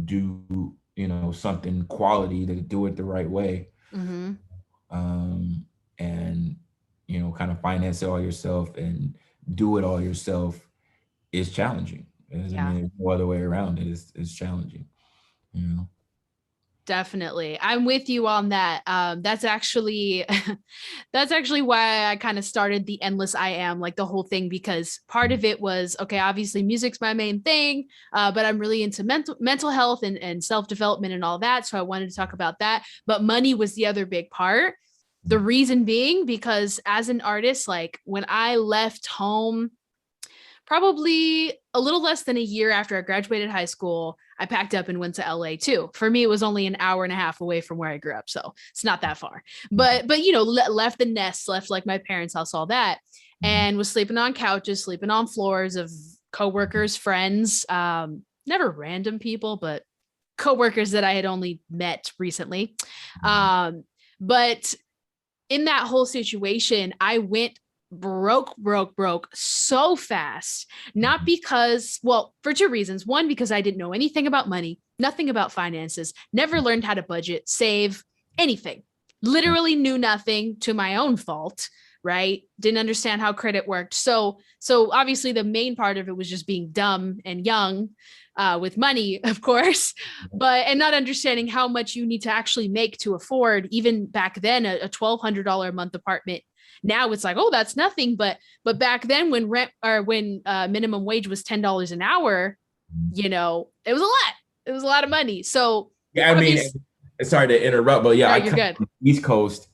do, you know, something quality, to do it the right way. And, you know, kind of finance it all yourself and do it all yourself is challenging. I mean, there's no other way around it. It's challenging, you know? Definitely. I'm with you on that. That's actually why I kind of started the Endless I Am, like the whole thing, because part of it was, okay, obviously music's my main thing, but I'm really into mental health and self-development and all that. So I wanted to talk about that, but money was the other big part. The reason being, because as an artist, like when I left home, probably a little less than a year after I graduated high school, I packed up and went to LA too. For me, it was only an hour and a half away from where I grew up. So it's not that far, but, you know, left the nest, left like my parents' house, all that, and was sleeping on couches, sleeping on floors of coworkers, friends, never random people, but coworkers that I had only met recently. But in that whole situation, I went broke so fast, not because, well, for two reasons. One, because I didn't know anything about money, nothing about finances, never learned how to budget, save, anything, literally knew nothing, to my own fault, right? Didn't understand how credit worked. So obviously the main part of it was just being dumb and young, with money, of course, and not understanding how much you need to actually make to afford, even back then, a $1,200 a month apartment. Now it's like, oh, that's nothing. But back then, when minimum wage was $10 an hour, you know, it was a lot. It was a lot of money. So yeah, I mean, sorry to interrupt, but yeah, no, I you're come good. from the East Coast,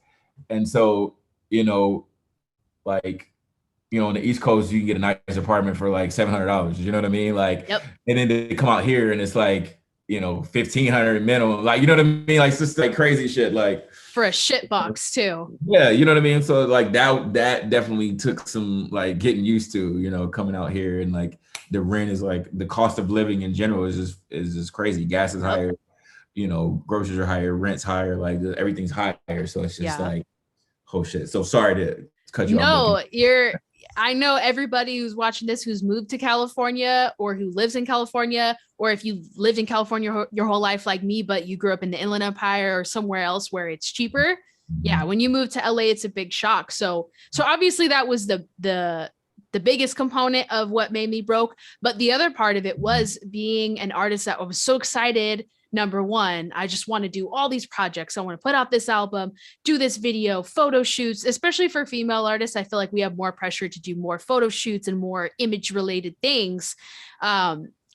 and so, you know, like, you know, on the East Coast, you can get a nice apartment for like $700. You know what I mean? Like, and then they come out here and it's like, you know, $1,500 minimum. Like, you know what I mean? Like, it's just like crazy shit. Like, for a shit box too. Yeah, you know what I mean? So like that definitely took some like getting used to, you know, coming out here, and like the rent is like the cost of living in general is just crazy. Gas is higher, you know, groceries are higher, rent's higher, like everything's higher. So it's just like, oh shit. So sorry to cut you off. No, I know everybody who's watching this who's moved to California or who lives in California, or if you lived in California your whole life like me, but you grew up in the Inland Empire or somewhere else where it's cheaper. Yeah, when you move to LA, it's a big shock. So obviously that was the biggest component of what made me broke. But the other part of it was being an artist that I was so excited. Number one, I just want to do all these projects. I want to put out this album, do this video, photo shoots, especially for female artists. I feel like we have more pressure to do more photo shoots and more image related things.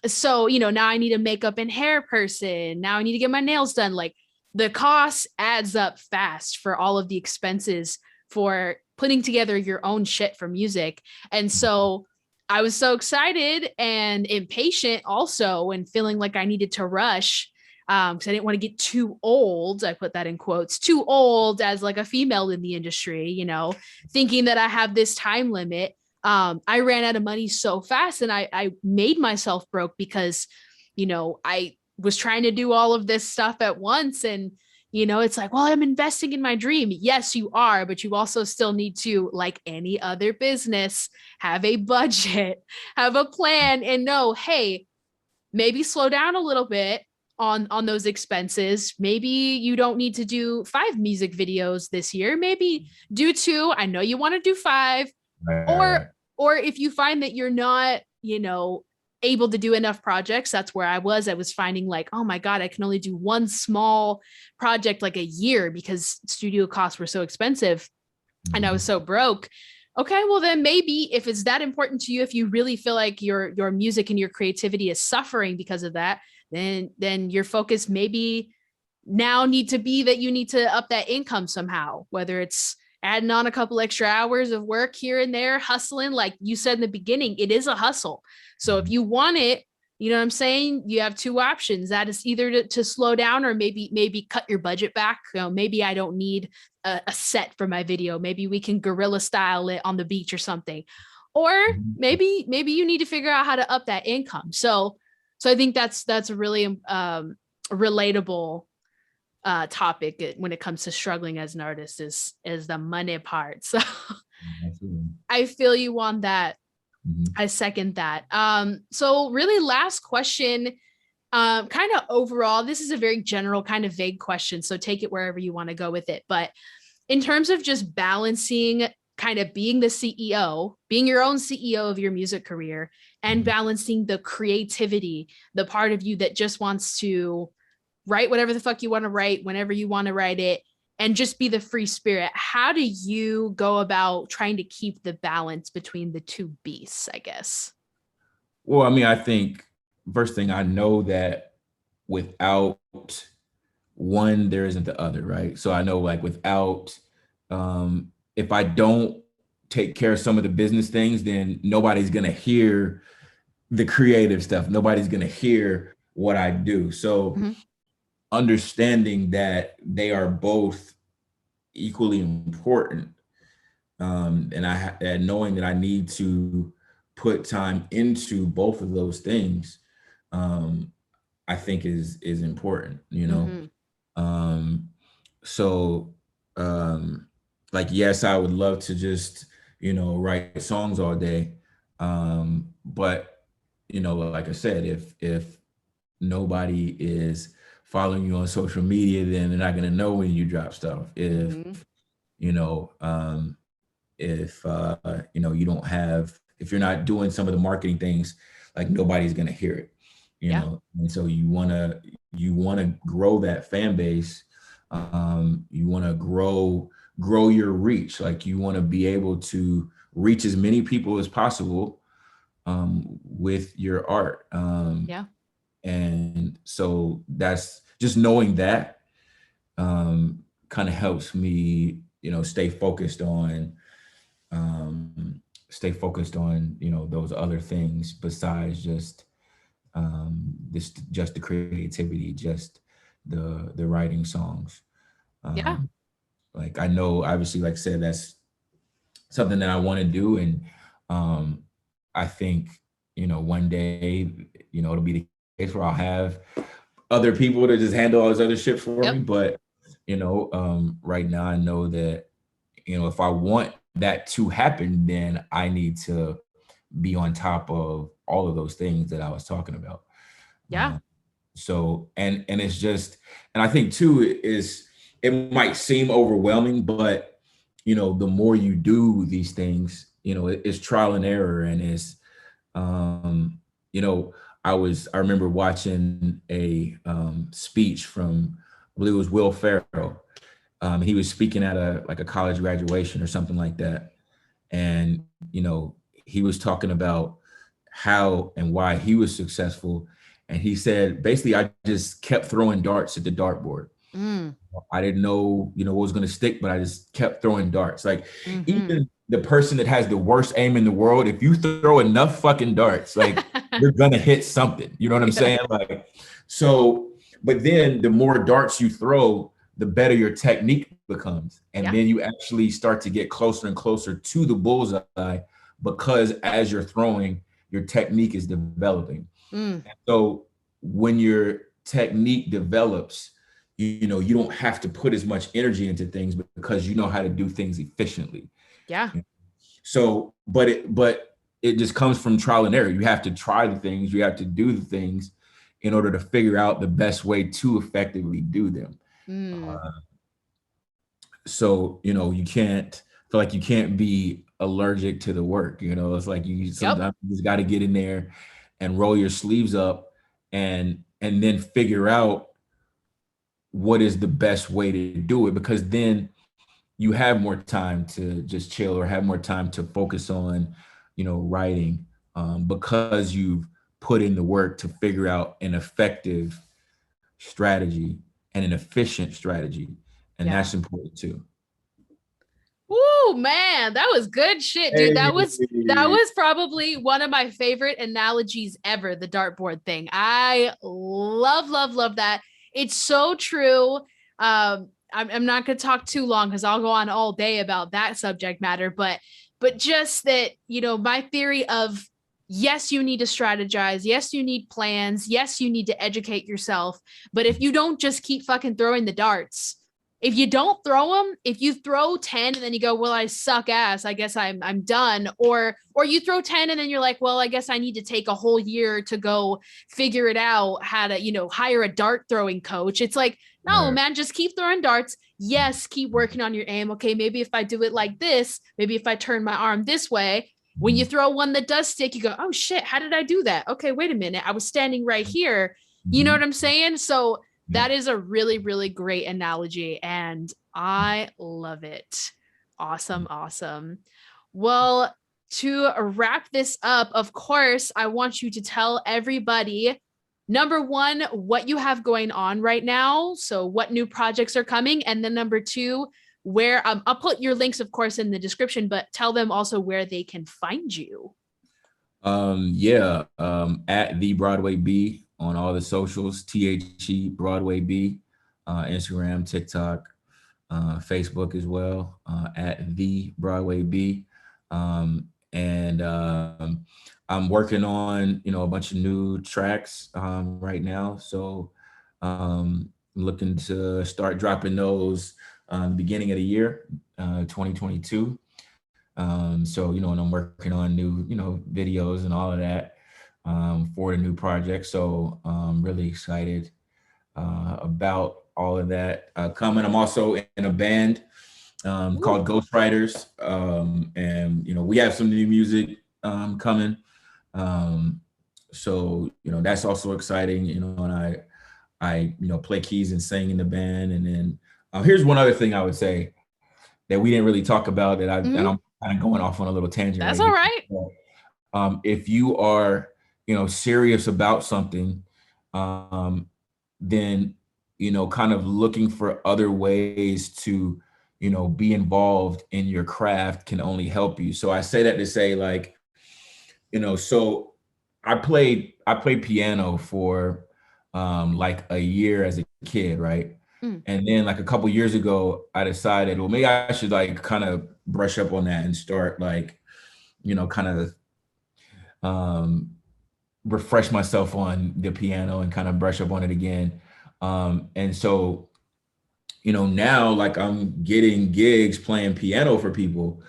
So, you know, now I need a makeup and hair person. Now I need to get my nails done. Like the cost adds up fast for all of the expenses for putting together your own shit for music. And so I was so excited and impatient also, and feeling like I needed to rush because I didn't want to get too old. I put that in quotes, too old as like a female in the industry, you know, thinking that I have this time limit. I ran out of money so fast, and I made myself broke because, you know, I was trying to do all of this stuff at once. And, you know, it's like, well, I'm investing in my dream. Yes, you are, but you also still need to, like any other business, have a budget, have a plan, and know, hey, maybe slow down a little bit on those expenses. Maybe you don't need to do 5 music videos this year. Maybe do 2. I know you want to do 5. Or if you find that you're not, you know, able to do enough projects, that's where I was finding like, oh my God, I can only do one small project like a year because studio costs were so expensive and I was so broke. Okay, well then maybe if it's that important to you, if you really feel like your music and your creativity is suffering because of that, then your focus maybe now need to be that you need to up that income somehow, whether it's adding on a couple extra hours of work here and there, hustling. Like you said in the beginning, it is a hustle. So if you want it, you know what I'm saying? You have 2 options. That is either to slow down or maybe cut your budget back. You know, maybe I don't need a set for my video. Maybe we can guerrilla style it on the beach or something. Or maybe you need to figure out how to up that income. So I think that's a really relatable topic when it comes to struggling as an artist is the money part. So I feel you on that. I second that. So really last question, kind of overall, this is a very general kind of vague question, so take it wherever you want to go with it. But in terms of just balancing kind of being the CEO, being your own CEO of your music career, and balancing the creativity, the part of you that just wants to write whatever the fuck you want to write, whenever you want to write it, and just be the free spirit. How do you go about trying to keep the balance between the 2 beasts, I guess? Well, I mean, I think first thing, I know that without one, there isn't the other, right? So I know like without, if I don't take care of some of the business things, then nobody's going to hear the creative stuff. Nobody's going to hear what I do. So understanding that they are both equally important, and knowing that I need to put time into both of those things, I think is important, you know. So like, yes, I would love to just, you know, write songs all day, but you know, like I said, if nobody is following you on social media, then they're not going to know when you drop stuff. If you know, if you know, you don't have, if you're not doing some of the marketing things, like nobody's going to hear it, you know. And so you want to grow that fan base. You want to grow your reach. Like you want to be able to reach as many people as possible with your art. And so that's just knowing that kind of helps me, you know, stay focused on, you know, those other things besides just just the creativity, just the writing songs. Like, I know, obviously, like I said, that's something that I want to do. And I think, one day, it'll be the case where I'll have other people to just handle all this other shit for me. Yep. But, right now I know that, if I want that to happen, then I need to be on top of all of those things that I was talking about. Yeah. Uh, so, and it's just, and I think too is, it might seem overwhelming, but the more you do these things, it's trial and error. And it's, you know, I remember watching a speech from, I believe it was Will Ferrell. He was speaking at a college graduation or something like that. And, he was talking about how and why he was successful. And he said, basically, I just kept throwing darts at the dartboard. Mm. I didn't know, what was going to stick, but I just kept throwing darts. Like, Mhm. even the person that has the worst aim in the world, if you throw enough fucking darts, like, you're going to hit something. You know what I'm saying? Like, so, but then the more darts you throw, the better your technique becomes. And Yeah. then you actually start to get closer and closer to the bullseye, because as you're throwing, your technique is developing. Mm. So when your technique develops, you don't have to put as much energy into things, because you know how to do things efficiently. Yeah. So, but it just comes from trial and error. You have to try the things, you have to do the things in order to figure out the best way to effectively do them. Mm. So, you can't feel like you can't be allergic to the work. It's like you sometimes you just got to get in there and roll your sleeves up and then figure out what is the best way to do it, because then you have more time to just chill, or have more time to focus on, writing, because you've put in the work to figure out an effective strategy and an efficient strategy. And Yeah. that's important too. Woo, man, that was good shit, dude. That was probably one of my favorite analogies ever, the dartboard thing. I love that. It's so true. I'm not going to talk too long because I'll go on all day about that subject matter, but just that, my theory of, yes, you need to strategize. Yes, you need plans. Yes, you need to educate yourself. But if you don't just keep fucking throwing the darts, if you don't throw them, if you throw 10 and then you go, well, I suck ass, I guess I'm done. Or you throw 10 and then you're like, well, I guess I need to take a whole year to go figure it out how to, hire a dart throwing coach. It's like, no, Right. man, just keep throwing darts. Yes, keep working on your aim. Okay, maybe if I do it like this, maybe if I turn my arm this way, when you throw one that does stick, you go, oh shit, how did I do that? Okay, wait a minute. I was standing right here. You know what I'm saying? So that is a really, really great analogy, and I love it. Awesome. Well, to wrap this up, of course, I want you to tell everybody, number one, what you have going on right now. So what new projects are coming. And then number two, where I'll put your links, of course, in the description, but tell them also where they can find you. At the Broadway B on all the socials, THE Broadway B, Instagram, TikTok, Facebook as well, at the Broadway B. And I'm working on, a bunch of new tracks right now. So I'm looking to start dropping those beginning of the year, 2022. So, and I'm working on new, videos and all of that for the new project. So I'm really excited about all of that coming. I'm also in a band called Ghostwriters. And, we have some new music coming. So, that's also exciting, and I play keys and sing in the band. And then here's one other thing I would say that we didn't really talk about that and I'm kind of going off on a little tangent. That's right all here. right. If you are, serious about something, then, kind of looking for other ways to, be involved in your craft can only help you. So I say that to say, like, so I played piano for like a year as a kid, right? Mm. And then like a couple years ago, I decided, well, maybe I should like kind of brush up on that and start like, kind of refresh myself on the piano and kind of brush up on it again. And so, now like I'm getting gigs playing piano for people.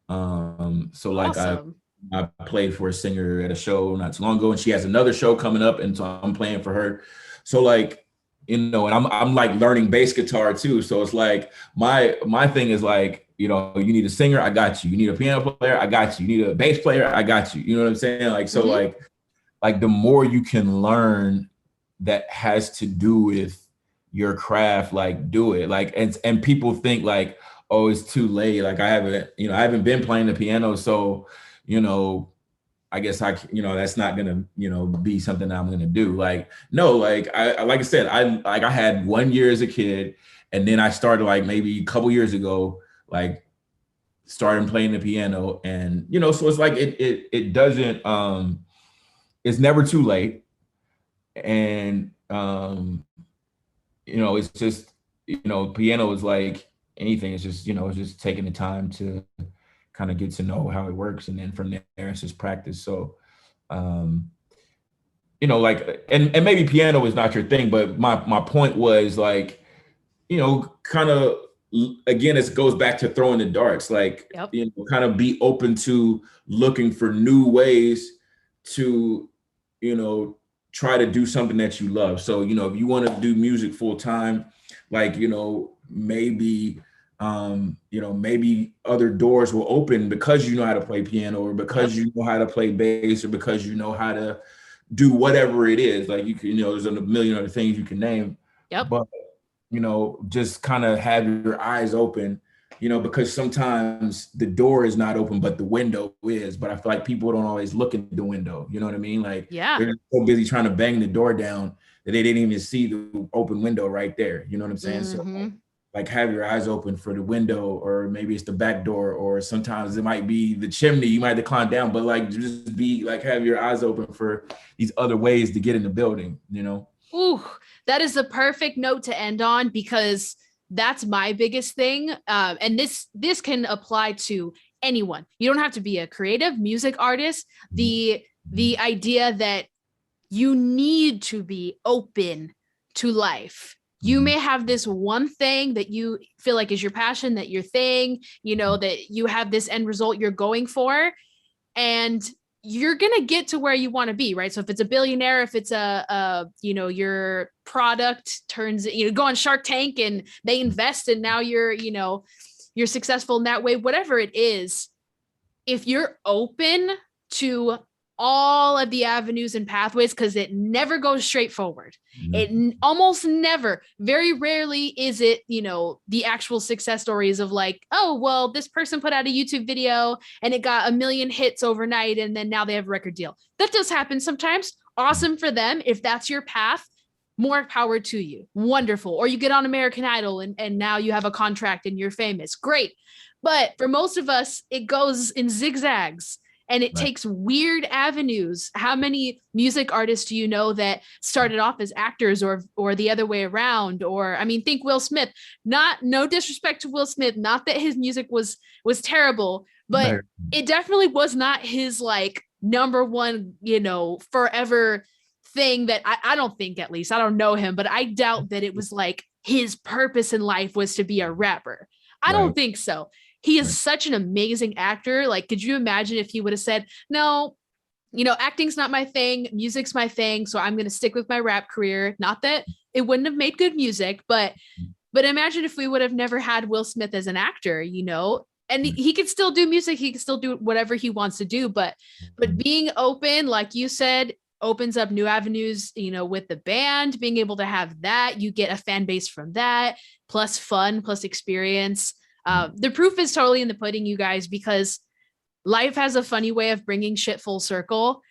So like Awesome. I played for a singer at a show not too long ago, and she has another show coming up, and so I'm playing for her. So like, and I'm like learning bass guitar too. So it's like my thing is like, you need a singer, I got you. You need a piano player, I got you. You need a bass player, I got you. You know what I'm saying? Like, so Mhm. like the more you can learn that has to do with your craft, like do it. Like, and people think like, oh, it's too late. Like I haven't been playing the piano. So, I guess that's not gonna, be something that I'm gonna do. Like, no, like like I said, I had 1 year as a kid, and then I started like maybe a couple years ago, like starting playing the piano, and so it's like it doesn't it's never too late. And it's just, piano is like anything. It's just, it's just taking the time to kind of get to know how it works. And then from there, it's just practice. So, like, and maybe piano is not your thing, but my point was like, kind of, again, it goes back to throwing the darts, like, Yep. kind of be open to looking for new ways to, try to do something that you love. So, if you want to do music full time, like, maybe, maybe other doors will open because you know how to play piano, or because you know how to play bass, or because you know how to do whatever it is. Like you can, there's a million other things you can name. Yep. But, just kind of have your eyes open, because sometimes the door is not open, but the window is. But I feel like people don't always look at the window. You know what I mean? Like Yeah. they're so busy trying to bang the door down that they didn't even see the open window right there. You know what I'm saying? Mm-hmm. So like have your eyes open for the window, or maybe it's the back door, or sometimes it might be the chimney. You might have to climb down, but like just be like, have your eyes open for these other ways to get in the building, Ooh, that is the perfect note to end on, because that's my biggest thing. And this can apply to anyone. You don't have to be a creative music artist. The idea that you need to be open to life. You may have this one thing that you feel like is your passion, that your thing, that you have this end result you're going for, and you're going to get to where you want to be, right? So if it's a billionaire, if it's your product turns, go on Shark Tank and they invest and now you're successful in that way, whatever it is, if you're open to all of the avenues and pathways, because it never goes straight forward. It almost never, very rarely is it, the actual success stories of like, oh, well, this person put out a YouTube video and it got 1 million hits overnight, and then now they have a record deal. That does happen sometimes. Awesome for them. If that's your path, more power to you. Wonderful. Or you get on American Idol and now you have a contract and you're famous. Great. But for most of us, it goes in zigzags. And it takes weird avenues. How many music artists do you know that started off as actors, or the other way around? Or, I mean, think Will Smith. No disrespect to Will Smith, not that his music was terrible, but it definitely was not his like number one, forever thing. That I don't think, at least I don't know him, but I doubt that it was like his purpose in life was to be a rapper. I don't think so. He is such an amazing actor. Like, could you imagine if he would have said, no, acting's not my thing, music's my thing, so I'm going to stick with my rap career. Not that it wouldn't have made good music, but imagine if we would have never had Will Smith as an actor, and he could still do music. He can still do whatever he wants to do. But being open, like you said, opens up new avenues, with the band, being able to have that, you get a fan base from that, plus fun, plus experience. The proof is totally in the pudding, you guys, because life has a funny way of bringing shit full circle,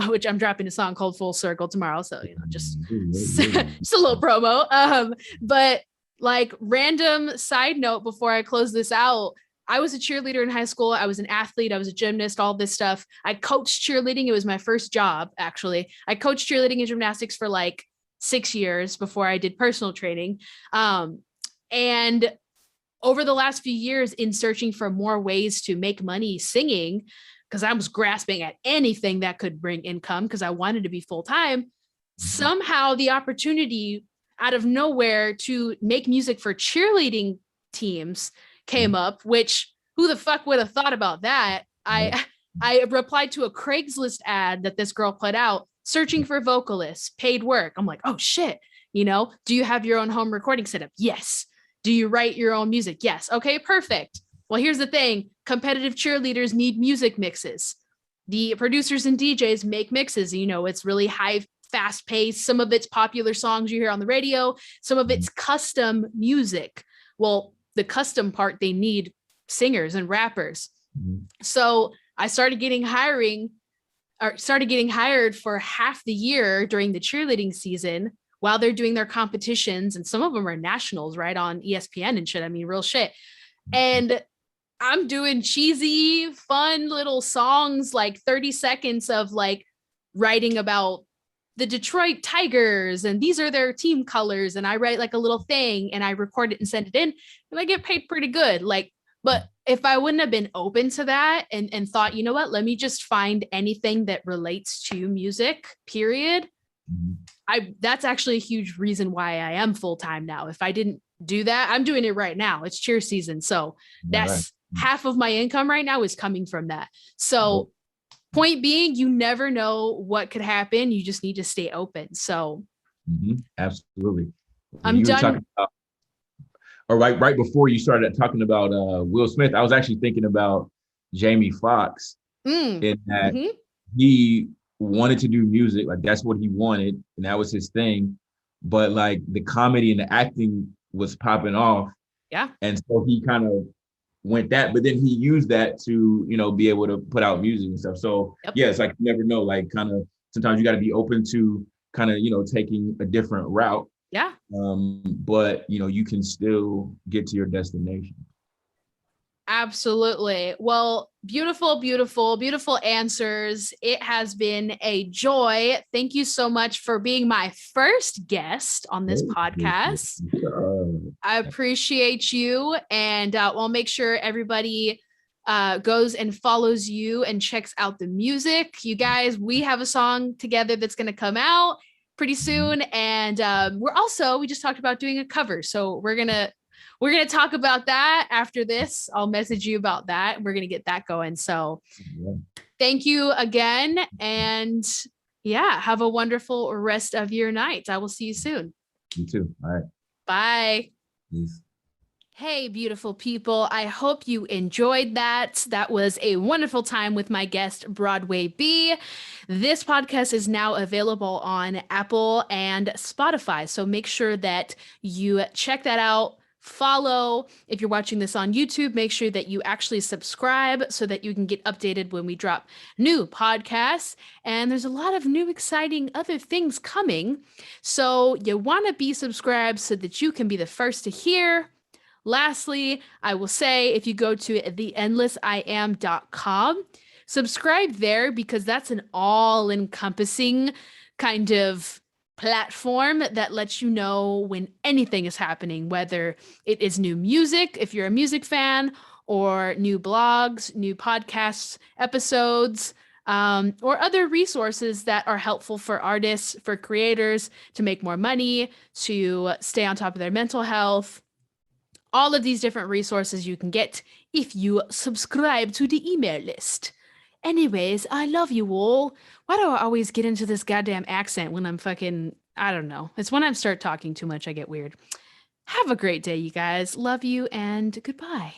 which I'm dropping a song called Full Circle tomorrow. So, just a little promo. But like, random side note before I close this out, I was a cheerleader in high school. I was an athlete. I was a gymnast, all this stuff. I coached cheerleading. It was my first job, actually. I coached cheerleading and gymnastics for like 6 years before I did personal training. And over the last few years, in searching for more ways to make money singing, because I was grasping at anything that could bring income because I wanted to be full-time, somehow the opportunity out of nowhere to make music for cheerleading teams came up, which who the fuck would have thought about that? I replied to a Craigslist ad that this girl put out searching for vocalists, paid work. I'm like, oh shit, do you have your own home recording setup? Yes. Do you write your own music? Yes. Okay, perfect. Well, here's the thing. Competitive cheerleaders need music mixes. The producers and DJs make mixes. It's really high, fast paced. Some of it's popular songs you hear on the radio. Some of it's custom music. Well, the custom part, they need singers and rappers. So I started getting hired for half the year during the cheerleading season while they're doing their competitions. And some of them are nationals, right, on ESPN and shit. I mean, real shit. And I'm doing cheesy, fun little songs, like 30 seconds of like writing about the Detroit Tigers and these are their team colors. And I write like a little thing and I record it and send it in and I get paid pretty good. But if I wouldn't have been open to that and thought, you know what, let me just find anything that relates to music, period. That's actually a huge reason why I am full-time now. If I didn't do that, I'm doing it right now. It's cheer season. So that's half of my income right now is coming from that. So point being, you never know what could happen. You just need to stay open. So absolutely. I'm done. Right before you started talking about Will Smith, I was actually thinking about Jamie Foxx in that he wanted to do music, like that's what he wanted, and that was his thing. But like the comedy and the acting was popping off, and so he kind of went that. But then he used that to be able to put out music and stuff. So it's like you never know. Like kind of sometimes you got to be open to kind of taking a different route. But you can still get to your destination. Absolutely. Well, beautiful, beautiful, beautiful answers. It has been a joy. Thank you so much for being my first guest on this podcast. I appreciate you. And we'll make sure everybody goes and follows you and checks out the music. You guys, we have a song together that's going to come out pretty soon. And we just talked about doing a cover. So we're going to talk about that after this. I'll message you about that. We're going to get that going. So thank you again. And have a wonderful rest of your night. I will see you soon. You too. All right. Bye. Peace. Hey, beautiful people. I hope you enjoyed that. That was a wonderful time with my guest, Broadway B. This podcast is now available on Apple and Spotify. So make sure that you check that out. Follow. If you're watching this on YouTube, make sure that you actually subscribe so that you can get updated when we drop new podcasts. And there's a lot of new, exciting other things coming. So you want to be subscribed so that you can be the first to hear. Lastly, I will say if you go to theendlessiam.com, subscribe there because that's an all-encompassing kind of platform that lets you know when anything is happening, whether it is new music, if you're a music fan, or new blogs, new podcasts, episodes, or other resources that are helpful for artists, for creators to make more money, to stay on top of their mental health. All of these different resources you can get if you subscribe to the email list. Anyways, I love you all. Why do I always get into this goddamn accent when I'm I don't know. It's when I start talking too much, I get weird. Have a great day, you guys. Love you and goodbye.